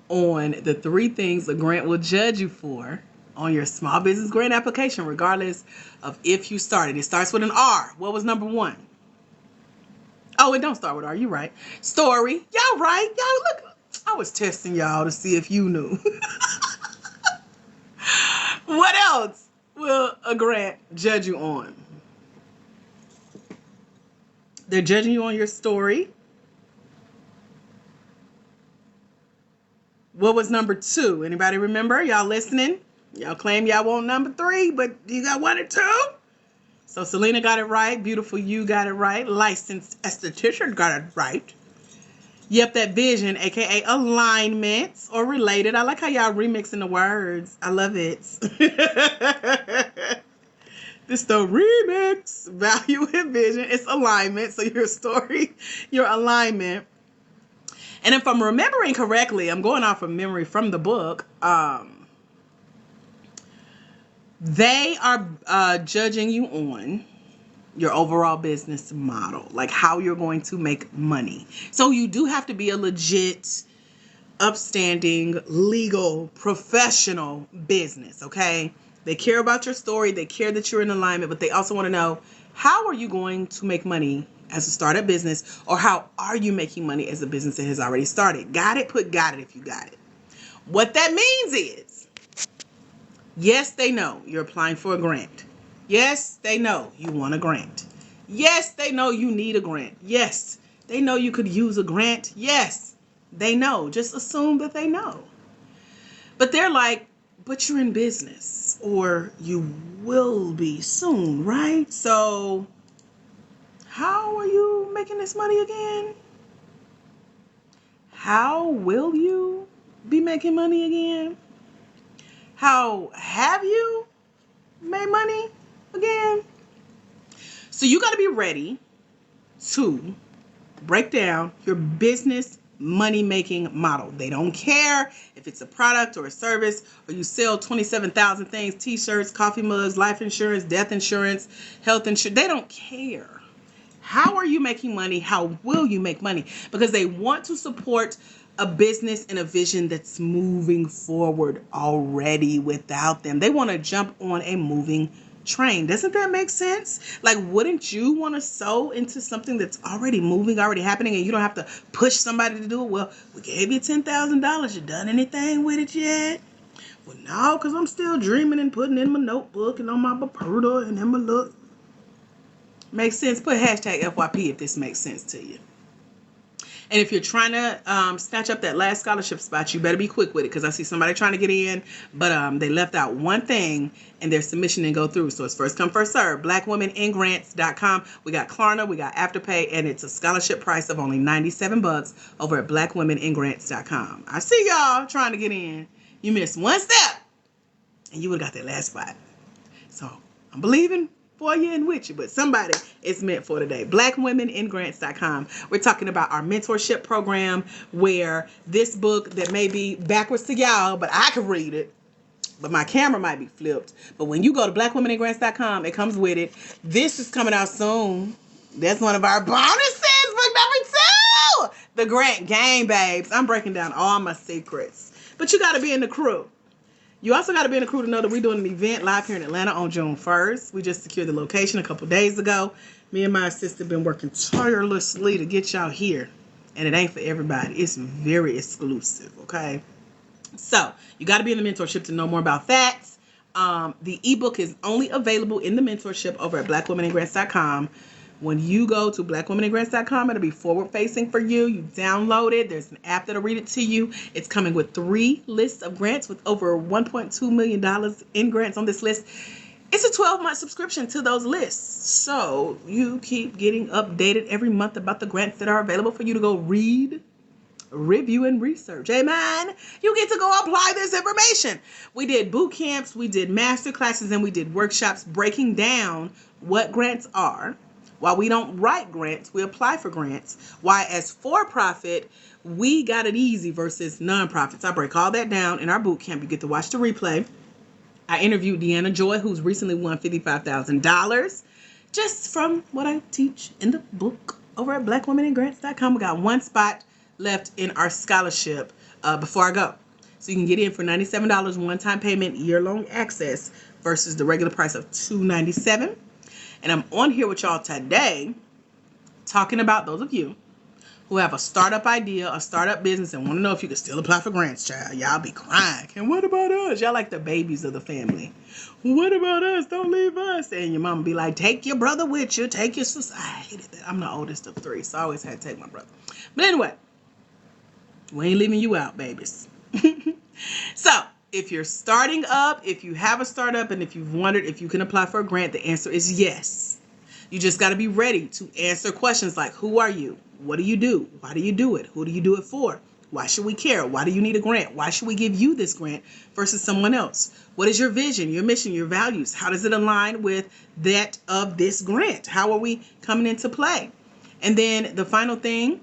on the 3 things a grant will judge you for on your small business grant application, regardless of if you started? It starts with an R. What was number 1? Oh, it don't start with R. You're right. Story. Y'all right. Y'all look. I was testing y'all to see if you knew. What else will a grant judge you on? They're judging you on your story. What was number 2? Anybody remember? Y'all listening? Y'all claim y'all want number 3, but you got 1 or 2? So Selena got it right. Beautiful You got it right. Licensed esthetician got it right. Yep, that vision, aka alignment or related. I like how y'all remixing the words. I love it. This the remix. Value and vision. It's alignment. So your story, your alignment. And if I'm remembering correctly, I'm going off of memory from the book. They are judging you on your overall business model, like how you're going to make money. So you do have to be a legit, upstanding, legal, professional business, okay? They care about your story. They care that you're in alignment, but they also want to know, how are you going to make money as a startup business, or how are you making money as a business that has already started? Got it? Put got it if you got it. What that means is, yes, they know you're applying for a grant. Yes, they know you want a grant. Yes, they know you need a grant. Yes, they know you could use a grant. Yes, they know. Just assume that they know. But they're like, but you're in business, or you will be soon, right? So how are you making this money again? How will you be making money again? How have you made money again? So you got to be ready to break down your business money-making model. They don't care if it's a product or a service, or you sell 27,000 things, t-shirts, coffee mugs, life insurance, death insurance, health insurance. They don't care. How are you making money? How will you make money? Because they want to support a business and a vision that's moving forward already without them. They want to jump on a moving train. Doesn't that make sense? Like, wouldn't you want to sow into something that's already moving, already happening, and you don't have to push somebody to do it? Well, we gave you $10,000. You done anything with it yet? Well, no, because I'm still dreaming and putting in my notebook and on my Baperda and in my look. Makes sense? Put hashtag FYP if this makes sense to you. And if you're trying to snatch up that last scholarship spot, you better be quick with it, because I see somebody trying to get in, but they left out one thing and their submission didn't go through. So it's first come, first serve. BlackWomenInGrants.com. We got Klarna, we got Afterpay, and it's a scholarship price of only $97 over at BlackWomenInGrants.com. I see y'all trying to get in. You missed one step and you would have got that last spot. So I'm believing for you and with you, but somebody it's meant for today. BlackWomenInGrants.com. We're talking about our mentorship program, where this book that may be backwards to y'all, but I can read it, but my camera might be flipped. But when you go to BlackWomenInGrants.com, it comes with it. This is coming out soon. That's one of our bonuses. Book number 2, the Grant Game, babes. I'm breaking down all my secrets, but you got to be in the crew. You also got to be in the crew to know that we're doing an event live here in Atlanta on June 1st. We just secured the location a couple days ago. Me and my assistant been working tirelessly to get y'all here. And it ain't for everybody. It's very exclusive, okay? So you got to be in the mentorship to know more about that. The ebook is only available in the mentorship over at BlackWomenInGrants.com. When you go to BlackWomenInGrants.com, it'll be forward-facing for you. You download it. There's an app that'll read it to you. It's coming with 3 lists of grants with over $1.2 million in grants on this list. It's a 12-month subscription to those lists. So you keep getting updated every month about the grants that are available for you to go read, review, and research. Amen. You get to go apply this information. We did boot camps, we did master classes, and we did workshops breaking down what grants are. While we don't write grants, we apply for grants. Why, as for-profit, we got it easy versus nonprofits. I break all that down in our boot camp. You get to watch the replay. I interviewed Deanna Joy, who's recently won $55,000 just from what I teach in the book over at BlackWomenInGrants.com. We got 1 spot left in our scholarship before I go. So you can get in for $97 one-time payment, year-long access versus the regular price of $297. And I'm on here with y'all today talking about those of you who have a startup idea, a startup business, and want to know if you can still apply for grants, child. Y'all be crying. And what about us? Y'all like the babies of the family. What about us? Don't leave us. And your mama be like, take your brother with you. Take your sister. I hated that. I'm the oldest of 3, so I always had to take my brother. But anyway, we ain't leaving you out, babies. So, if you're starting up, if you have a startup, and if you've wondered if you can apply for a grant, the answer is yes. You just got to be ready to answer questions like, who are you? What do you do? Why do you do it? Who do you do it for? Why should we care? Why do you need a grant? Why should we give you this grant versus someone else? What is your vision, your mission, your values? How does it align with that of this grant? How are we coming into play? And then the final thing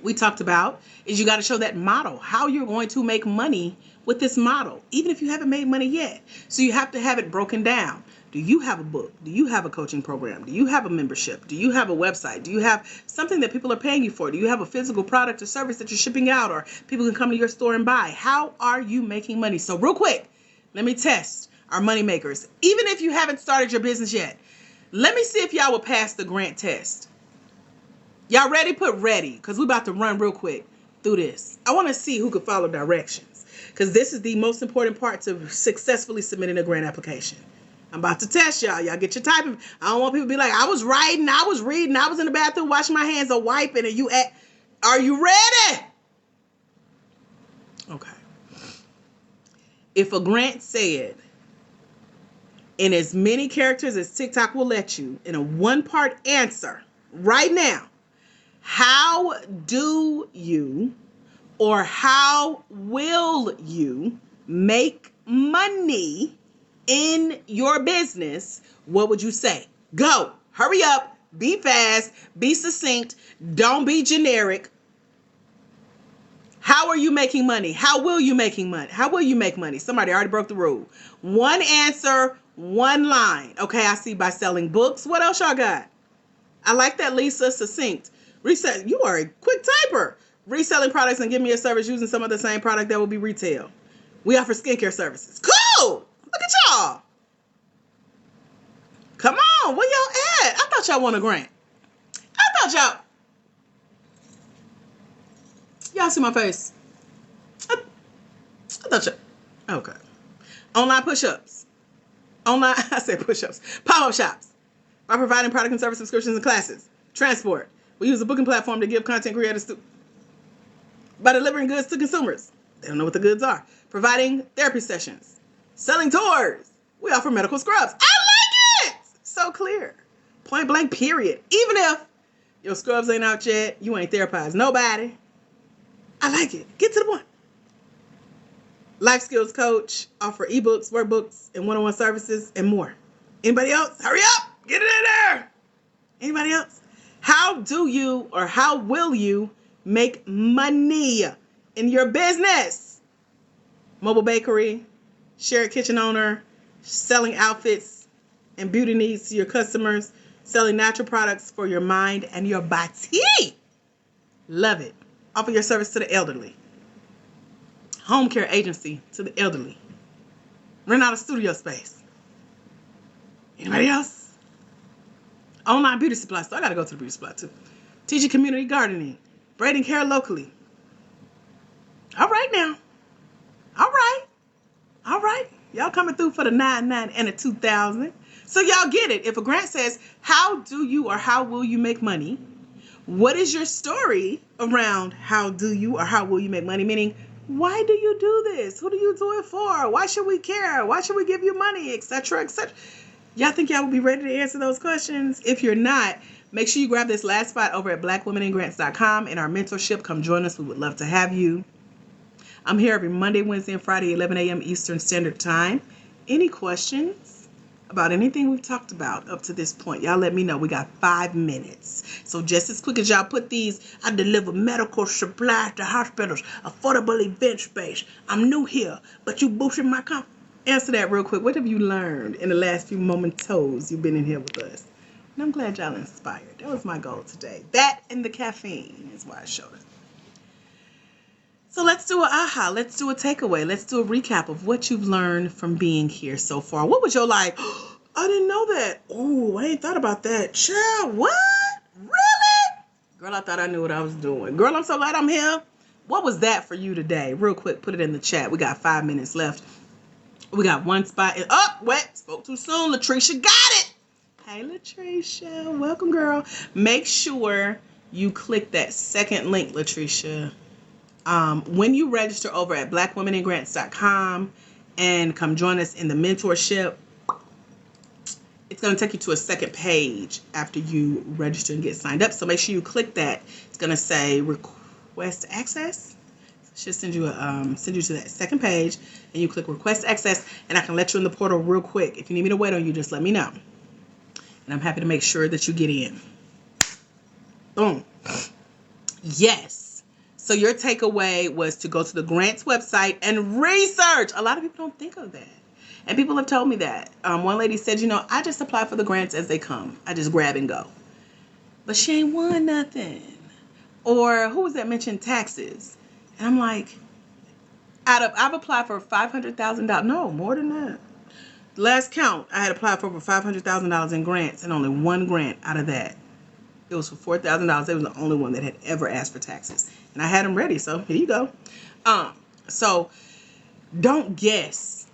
we talked about is you got to show that model, how you're going to make money with this model, even if you haven't made money yet. So you have to have it broken down. Do you have a book? Do you have a coaching program? Do you have a membership? Do you have a website? Do you have something that people are paying you for? Do you have a physical product or service that you're shipping out, or people can come to your store and buy? How are you making money? So real quick, let me test our money makers. Even if you haven't started your business yet, let me see if y'all will pass the grant test. Y'all ready? Put ready, because we're about to run real quick through this. I want to see who can follow directions, because this is the most important part to successfully submitting a grant application. I'm about to test y'all. Y'all get your typing. I don't want people to be like, I was writing, I was reading, I was in the bathroom washing my hands or wiping, and you at, are you ready? Okay. If a grant said, in as many characters as TikTok will let you, in a 1-part answer right now, how do you or how will you make money in your business? What would you say? Go. Hurry up. Be fast. Be succinct. Don't be generic. How are you making money? How will you making money? How will you make money? Somebody already broke the rule. 1 answer, 1 line. Okay, I see, by selling books. What else y'all got? I like that, Lisa. Succinct. Reset. You are a quick typer. Reselling products and give me a service using some of the same product that will be retail. We offer skincare services. Cool. Look at y'all. Come on. Where y'all at? I thought y'all won a grant. I thought y'all see my face. I thought y'all. Okay. Online push-ups. I said push-ups. Pop-up shops. By providing product and service subscriptions and classes. Transport. We use a booking platform to give content creators by delivering goods to consumers. They don't know what the goods are. Providing therapy sessions. Selling tours. We offer medical scrubs. I like it! So clear. Point blank, period. Even if your scrubs ain't out yet, you ain't therapized nobody. I like it. Get to the point. Life skills coach. Offer ebooks, workbooks, and one-on-one services, and more. Anybody else? Hurry up! Get it in there! Anybody else? How do you or how will you make money in your business? Mobile bakery, shared kitchen owner, selling outfits and beauty needs to your customers, selling natural products for your mind and your body. Love it. Offer your service to the elderly. Home care agency to the elderly. Rent out a studio space. Anybody else? Online beauty supply store. I got to go to the beauty supply too. Teaching community gardening. Braiding hair locally. All right now. All right. All right. Y'all coming through for the 99 and the 2000. So y'all get it. If a grant says, how do you or how will you make money? What is your story around how do you or how will you make money? Meaning, why do you do this? Who do you do it for? Why should we care? Why should we give you money? Etc. etc. Y'all think y'all will be ready to answer those questions? If you're not, make sure you grab this last spot over at blackwomenandgrants.com in our mentorship. Come join us. We would love to have you. I'm here every Monday, Wednesday, and Friday, 11 a.m. Eastern Standard Time. Any questions about anything we've talked about up to this point? Y'all let me know. We got 5 minutes. So just as quick as y'all put these, I deliver medical supplies to hospitals, affordable event space. I'm new here, but you boosting my confidence. Answer that real quick. What have you learned in the last few momentos you've been in here with us? And I'm glad y'all inspired. That was my goal today. That and the caffeine is why I showed it. So let's do an aha. Let's do a takeaway. Let's do a recap of what you've learned from being here so far. What was your like, oh, I didn't know that. Oh, I ain't thought about that. Child, what? Really? Girl, I thought I knew what I was doing. Girl, I'm so glad I'm here. What was that for you today? Real quick, put it in the chat. We got 5 minutes left. We got one spot. Wet. Spoke too soon. Latricia got it. Hey, Latricia. Welcome, girl. Make sure you click that second link, Latricia. When you register over at blackwomenandgrants.com and come join us in the mentorship, it's going to take you to a second page after you register and get signed up. So make sure you click that. It's going to say request access. Should send you to that second page, and you click request access, and I can let you in the portal real quick. If you need me to wait on you, just let me know, and I'm happy to make sure that you get in. Boom. Yes. So your takeaway was to go to the grants website and research. A lot of people don't think of that, and people have told me that. One lady said, I just apply for the grants as they come. I just grab and go, but she ain't won nothing. Or who was that mentioned taxes? And I'm like, I've applied for $500,000. No, more than that. Last count, I had applied for over $500,000 in grants, and only one grant out of that. It was for $4,000. It was the only one that had ever asked for taxes. And I had them ready, so here you go. So don't guess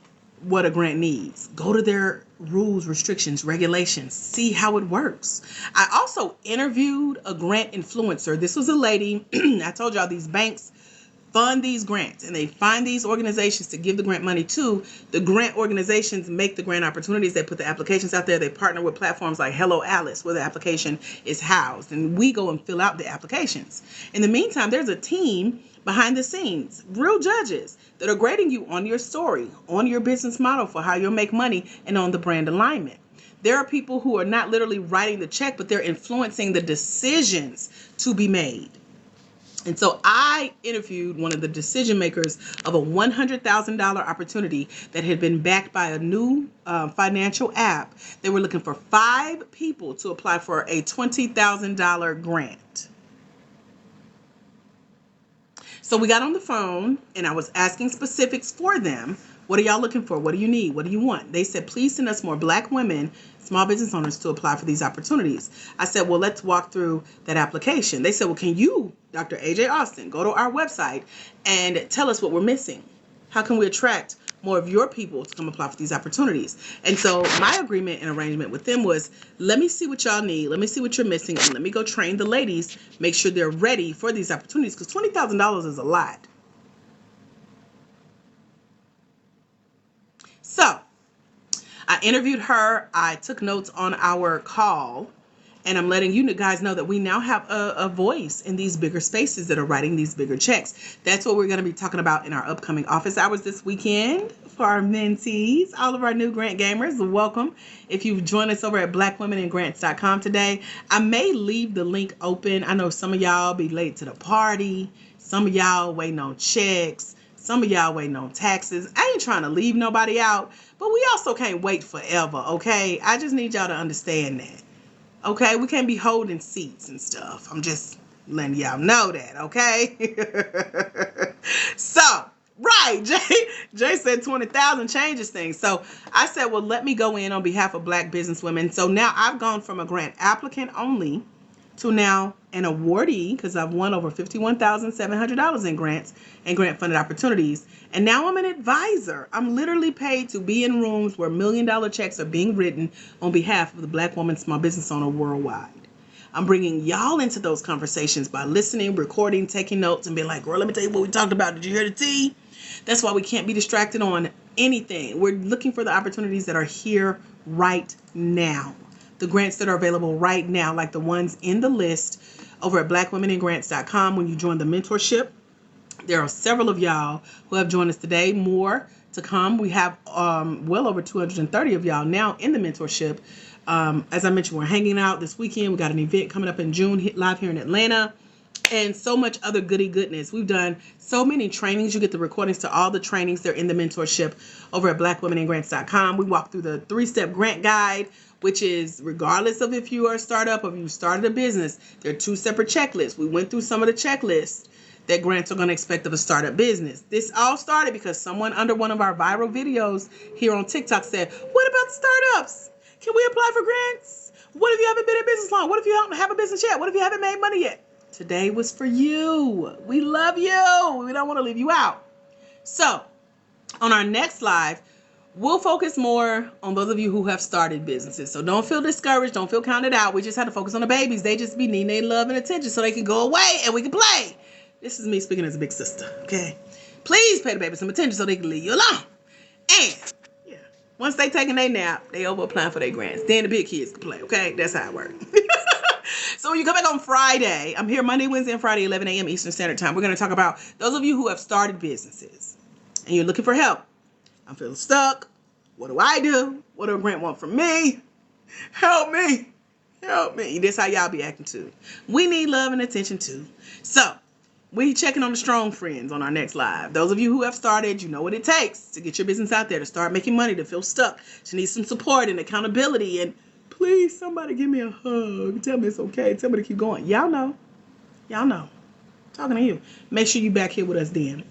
what a grant needs. Go to their rules, restrictions, regulations. See how it works. I also interviewed a grant influencer. This was a lady. I told y'all these banks fund these grants, and they find these organizations to give the grant money to. The grant organizations make the grant opportunities. They put the applications out there. They partner with platforms like Hello Alice, where the application is housed, and we go and fill out the applications. In the meantime, there's a team behind the scenes, real judges that are grading you on your story, on your business model for how you'll make money, and on the brand alignment. There are people who are not literally writing the check, but they're influencing the decisions to be made. And so I interviewed one of the decision makers of a $100,000 opportunity that had been backed by a new financial app. They were looking for 5 people to apply for a $20,000 grant. So we got on the phone, and I was asking specifics for them. What are y'all looking for? What do you need? What do you want? They said, please send us more Black women, small business owners, to apply for these opportunities. I said, well, let's walk through that application. They said, well, can you, Dr. AJ Austin, go to our website and tell us what we're missing? How can we attract more of your people to come apply for these opportunities? And so my agreement and arrangement with them was, let me see what y'all need. Let me see what you're missing. And let me go train the ladies, make sure they're ready for these opportunities, because $20,000 is a lot. So I interviewed her. I took notes on our call, and I'm letting you guys know that we now have a voice in these bigger spaces that are writing these bigger checks. That's what we're going to be talking about in our upcoming office hours this weekend for our mentees, all of our new grant gamers. Welcome. If you've joined us over at blackwomenandgrants.com today, I may leave the link open. I know some of y'all be late to the party. Some of y'all waiting on checks. Some of y'all waiting on taxes. I ain't trying to leave nobody out, but we also can't wait forever, okay? I just need y'all to understand that, okay? We can't be holding seats and stuff. I'm just letting y'all know that, okay? So, right, Jay said 20,000 changes things. So I said, well, let me go in on behalf of Black businesswomen. So now I've gone from a grant applicant only to now an awardee, because I've won over $51,700 in grants and grant funded opportunities. And now I'm an advisor. I'm literally paid to be in rooms where $1 million checks are being written on behalf of the Black woman small business owner worldwide. I'm bringing y'all into those conversations by listening, recording, taking notes, and being like, girl, let me tell you what we talked about. Did you hear the tea? That's why we can't be distracted on anything. We're looking for the opportunities that are here right now. The grants that are available right now, like the ones in the list over at blackwomenandgrants.com. When you join the mentorship, there are several of y'all who have joined us today. More to come. We have well over 230 of y'all now in the mentorship. As I mentioned, we're hanging out this weekend. We got an event coming up in June live here in Atlanta, and so much other goody goodness. We've done so many trainings. You get the recordings to all the trainings. They're in the mentorship over at blackwomenandgrants.com. We walk through the 3-step grant guide, which is regardless of if you are a startup or if you started a business, there are 2 separate checklists. We went through some of the checklists that grants are going to expect of a startup business. This all started because someone under one of our viral videos here on TikTok said, what about the startups? Can we apply for grants? What if you haven't been in business long? What if you don't have a business yet? What if you haven't made money yet? Today was for you. We love you. We don't want to leave you out. So, on our next live, we'll focus more on those of you who have started businesses. So don't feel discouraged. Don't feel counted out. We just have to focus on the babies. They just be needing their love and attention so they can go away and we can play. This is me speaking as a big sister, okay? Please pay the babies some attention so they can leave you alone. And, yeah, once they taking their nap, they over applying for their grants. Then the big kids can play, okay? That's how it works. So when you come back on Friday, I'm here Monday, Wednesday, and Friday, 11 a.m. Eastern Standard Time. We're going to talk about those of you who have started businesses and you're looking for help. I'm feeling stuck. What do I do? What do a grant want from me? Help me. Help me. This how y'all be acting too. We need love and attention too. So we checking on the strong friends on our next live. Those of you who have started, you know what it takes to get your business out there, to start making money, to feel stuck, to need some support and accountability. And please, somebody give me a hug. Tell me it's okay. Tell me to keep going. Y'all know. Y'all know. Talking to you. Make sure you back here with us then.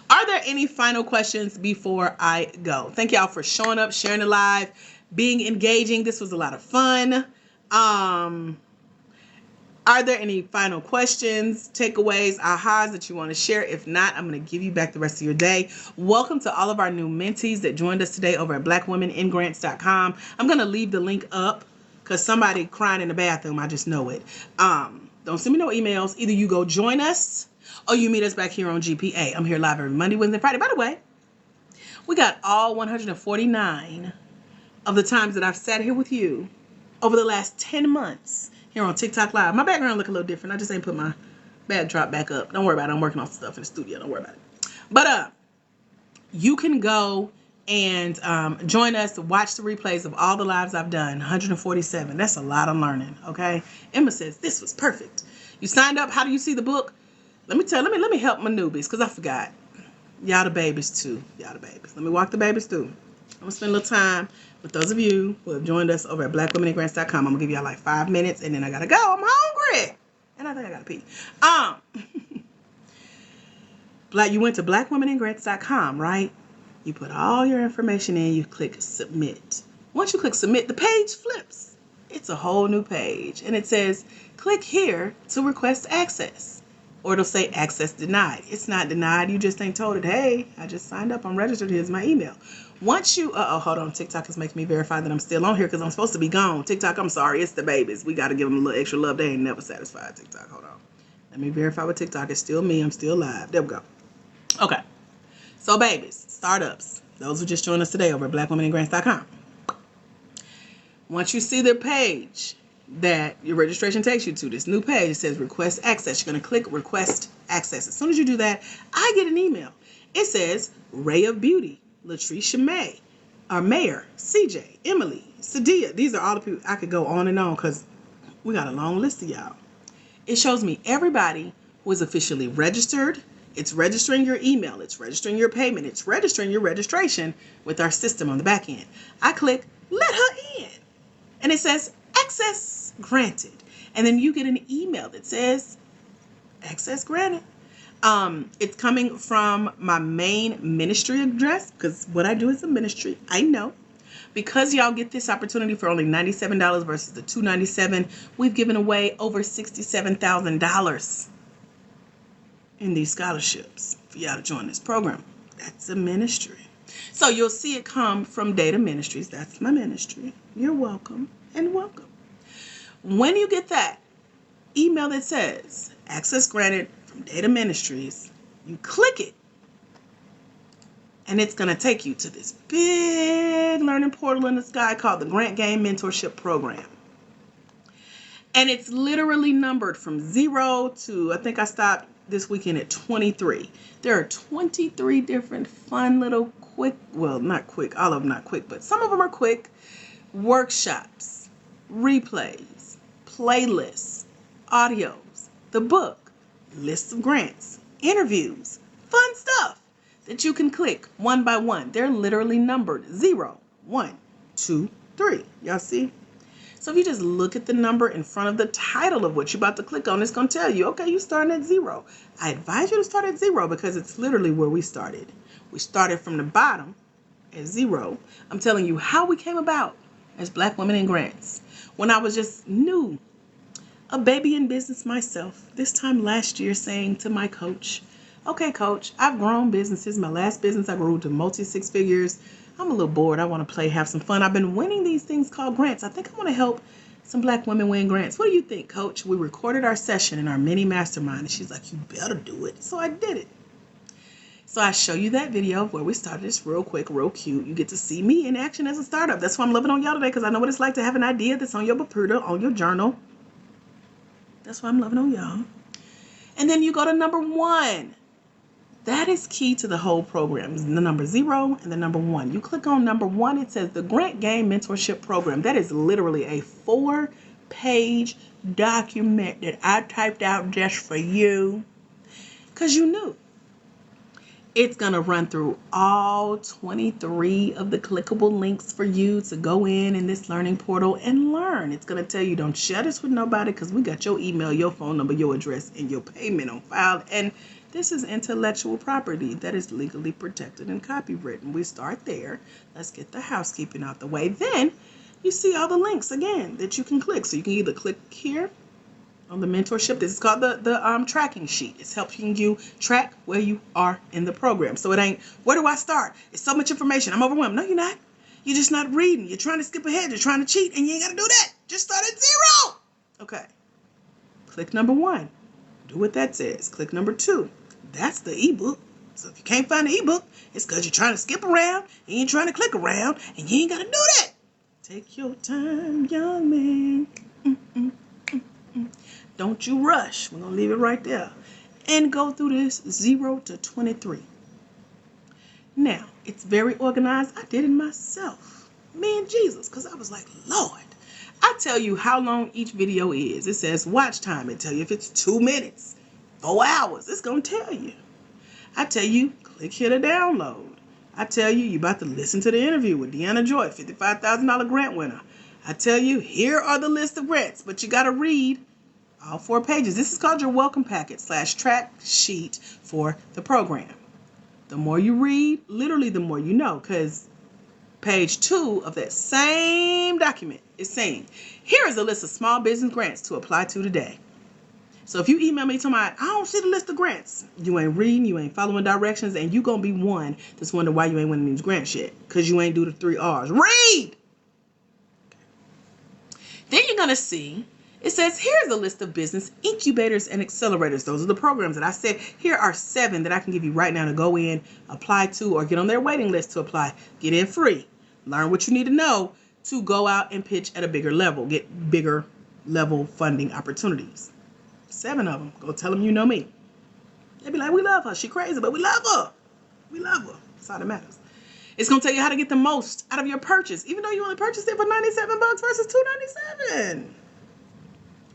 Are there any final questions before I go? Thank y'all for showing up, sharing the live, being engaging. This was a lot of fun. Are there any final questions, takeaways, ahas that you want to share? If not, I'm going to give you back the rest of your day. Welcome to all of our new mentees that joined us today over at blackwomeningrants.com. I'm going to leave the link up because somebody crying in the bathroom. I just know it. Don't send me no emails. Either you go join us or you meet us back here on GPA. I'm here live every Monday, Wednesday, Friday. By the way, we got all 149 of the times that I've sat here with you over the last 10 months here on TikTok Live. My background look a little different. I just ain't put my backdrop back up. Don't worry about it. I'm working on stuff in the studio. Don't worry about it. But you can go and join us to watch the replays of all the lives I've done. 147. That's a lot of learning. Okay. Emma says this was perfect. You signed up. How do you see the book? Let me help my newbies because I forgot. Y'all the babies too. Y'all the babies. Let me walk the babies through. I'm going to spend a little time with those of you who have joined us over at blackwomeningrants.com. I'm going to give y'all like 5 minutes and then I got to go. I'm hungry. And I think I got to pee. You went to blackwomeningrants.com, right? You put all your information in. You click submit. Once you click submit, the page flips. It's a whole new page. And it says, click here to request access. Or it'll say access denied. It's not denied. You just ain't told it, hey, I just signed up. I'm registered. Here's my email. Once you, hold on. TikTok is making me verify that I'm still on here because I'm supposed to be gone. TikTok, I'm sorry. It's the babies. We got to give them a little extra love. They ain't never satisfied. TikTok, hold on. Let me verify with TikTok. It's still me. I'm still live. There we go. Okay. So babies, startups, those who just joined us today over at blackwomeningrants.com. Once you see their page that your registration takes you to, this new page, it says request access. You're going to click request access. As soon as you do that, I get an email. It says Ray of Beauty, Latricia May, our Mayor, CJ, Emily, Sadia. These are all the people. I could go on and on because we got a long list of y'all. It shows me everybody who is officially registered. It's registering your email. It's registering your payment. It's registering your registration with our system on the back end. I click let her in. And it says access granted. And then you get an email that says access granted. It's coming from my main ministry address because what I do is a ministry. I know. Because y'all get this opportunity for only $97 versus the $297, we've given away over $67,000 in these scholarships for y'all to join this program. That's a ministry. So you'll see it come from Data Ministries. That's my ministry. You're welcome and welcome. When you get that email that says access granted from Data Ministries, you click it and it's going to take you to this big learning portal in the sky called the Grant Game Mentorship Program. And it's literally numbered from 0 to, I think I stopped this weekend at 23. There are 23 different fun little quick, well, not quick, all of them not quick, but some of them are quick, workshops, replays, playlists, audios, the book, lists of grants, interviews, fun stuff that you can click one by one. They're literally numbered 0, 1, 2, 3. Y'all see? So if you just look at the number in front of the title of what you're about to click on, it's going to tell you, okay, you're starting at 0. I advise you to start at 0 because it's literally where we started. We started from the bottom at 0. I'm telling you how we came about as Black Women in Grants. When I was just new, A baby in business myself, this time last year saying to my coach, okay, coach, I've grown businesses. My last business, I grew to multi-six figures. I'm a little bored. I want to play, have some fun. I've been winning these things called grants. I think I want to help some Black women win grants. What do you think, coach? We recorded our session in our mini mastermind, and she's like, you better do it. So I did it. So I show you that video of where we started this real quick, real cute. You get to see me in action as a startup. That's why I'm loving on y'all today, because I know what it's like to have an idea that's on your computer, on your journal. That's why I'm loving on y'all. And then you go to number 1. That is key to the whole program. The number 0 and the number 1. You click on number 1, it says the Grant Game Mentorship Program. That is literally a 4-page document that I typed out just for you, because you knew. It's going to run through all 23 of the clickable links for you to go in this learning portal and learn. It's going to tell you don't share this with nobody, because we got your email, your phone number, your address, and your payment on file. And this is intellectual property that is legally protected and copywritten. We start there. Let's get the housekeeping out the way. Then you see all the links again that you can click. So you can either click here on the mentorship. This is called the tracking sheet. It's helping you track where you are in the program. So it ain't, where do I start? It's so much information. I'm overwhelmed. No, you're not. You're just not reading. You're trying to skip ahead. You're trying to cheat, and you ain't got to do that. Just start at 0. Okay. Click number 1. Do what that says. Click number 2. That's the ebook. So if you can't find the ebook, it's because you're trying to skip around, and you're trying to click around, and you ain't got to do that. Take your time, young man. Don't you rush. We're going to leave it right there. And go through this 0 to 23. Now, it's very organized. I did it myself. Me and Jesus. Because I was like, Lord. I tell you how long each video is. It says watch time. It tell you if it's 2 minutes, 4 hours. It's going to tell you. I tell you, click here to download. I tell you, you're about to listen to the interview with Deanna Joy, $55,000 grant winner. I tell you, here are the list of grants. But you got to read all 4 pages. This is called your welcome packet / track sheet for the program. The more you read, literally the more you know, because page 2 of that same document is saying, here is a list of small business grants to apply to today. So if you email me tomorrow, I don't see the list of grants. You ain't reading, you ain't following directions, and you going to be one that's wondering why you ain't winning these grants yet, because you ain't do the 3 R's. Read! Then you're going to see, it says, here's a list of business incubators and accelerators. Those are the programs that I said. Here are 7 that I can give you right now to go in, apply to, or get on their waiting list to apply. Get in free. Learn what you need to know to go out and pitch at a bigger level. Get bigger level funding opportunities. 7 of them. Go tell them you know me. They'll be like, we love her. She crazy, but we love her. We love her. That's all that matters. It's going to tell you how to get the most out of your purchase, even though you only purchased it for $97 versus $297.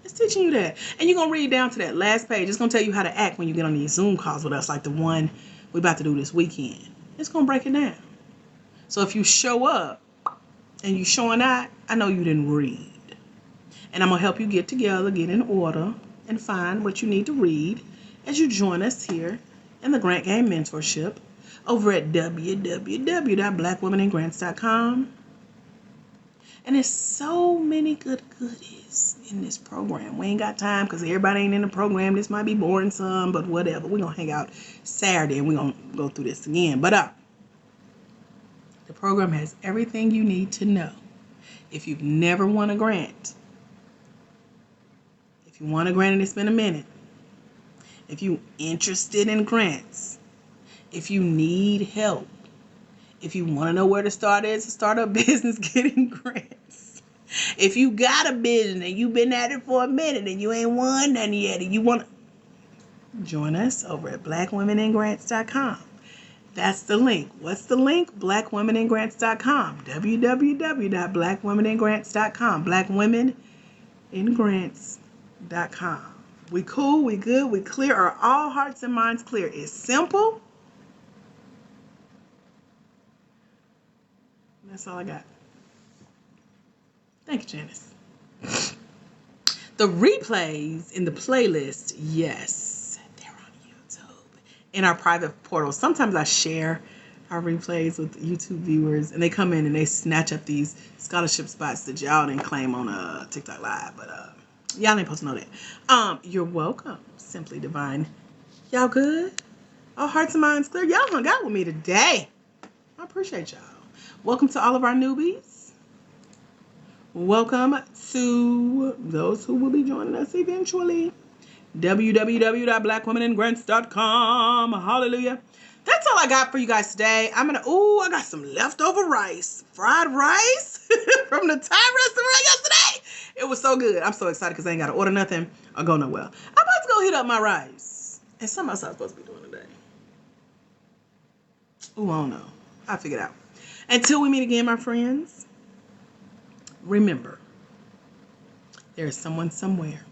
It's teaching you that. And you're going to read down to that last page. It's going to tell you how to act when you get on these Zoom calls with us, like the one we're about to do this weekend. It's going to break it down. So if you show up and you showing out, I know you didn't read. And I'm going to help you get together, get in order, and find what you need to read as you join us here in the Grant Game Mentorship over at www.blackwomeningrants.com. And there's so many good goodies in this program. We ain't got time because everybody ain't in the program. This might be boring some, but whatever. We're going to hang out Saturday and we're going to go through this again. But the program has everything you need to know. If you've never won a grant, if you want a grant and it's been a minute, if you're interested in grants, if you need help, if you want to know where to start as a startup business getting grants, if you got a business and you've been at it for a minute and you ain't won none yet and you want to join us over at blackwomeningrants.com. That's the link. What's the link? blackwomeningrants.com. www.blackwomeningrants.com. blackwomeningrants.com. We cool, we good, we clear. Are all hearts and minds clear? It's simple. That's all I got. Thank you, Janice. The replays in the playlist, yes, they're on YouTube. In our private portal. Sometimes I share our replays with YouTube viewers, and they come in and they snatch up these scholarship spots that y'all didn't claim on TikTok Live. But Y'all ain't supposed to know that. You're welcome. Simply Divine. Y'all good? All hearts and minds clear. Y'all hung out with me today. I appreciate y'all. Welcome to all of our newbies. Welcome to those who will be joining us eventually. www.blackwomenandgrants.com. Hallelujah. That's all I got for you guys today. I got some leftover rice. Fried rice from the Thai restaurant yesterday. It was so good. I'm so excited because I ain't got to order nothing or go nowhere. I'm about to go heat up my rice. And something else I'm supposed to be doing today. Oh, I don't know. I'll figure it out. Until we meet again, my friends, remember, there is someone somewhere.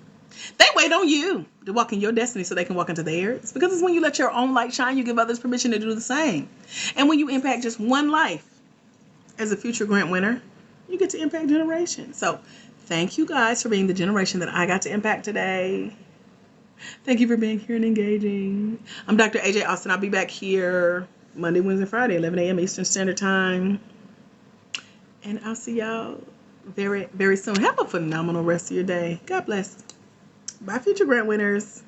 They wait on you to walk in your destiny so they can walk into theirs. Because it's when you let your own light shine, you give others permission to do the same. And when you impact just one life as a future grant winner, you get to impact generations. So thank you guys for being the generation that I got to impact today. Thank you for being here and engaging. I'm Dr. AJ Austin. I'll be back here Monday, Wednesday, Friday, 11 a.m. Eastern Standard Time. And I'll see y'all very, very soon. Have a phenomenal rest of your day. God bless. Bye, future grant winners.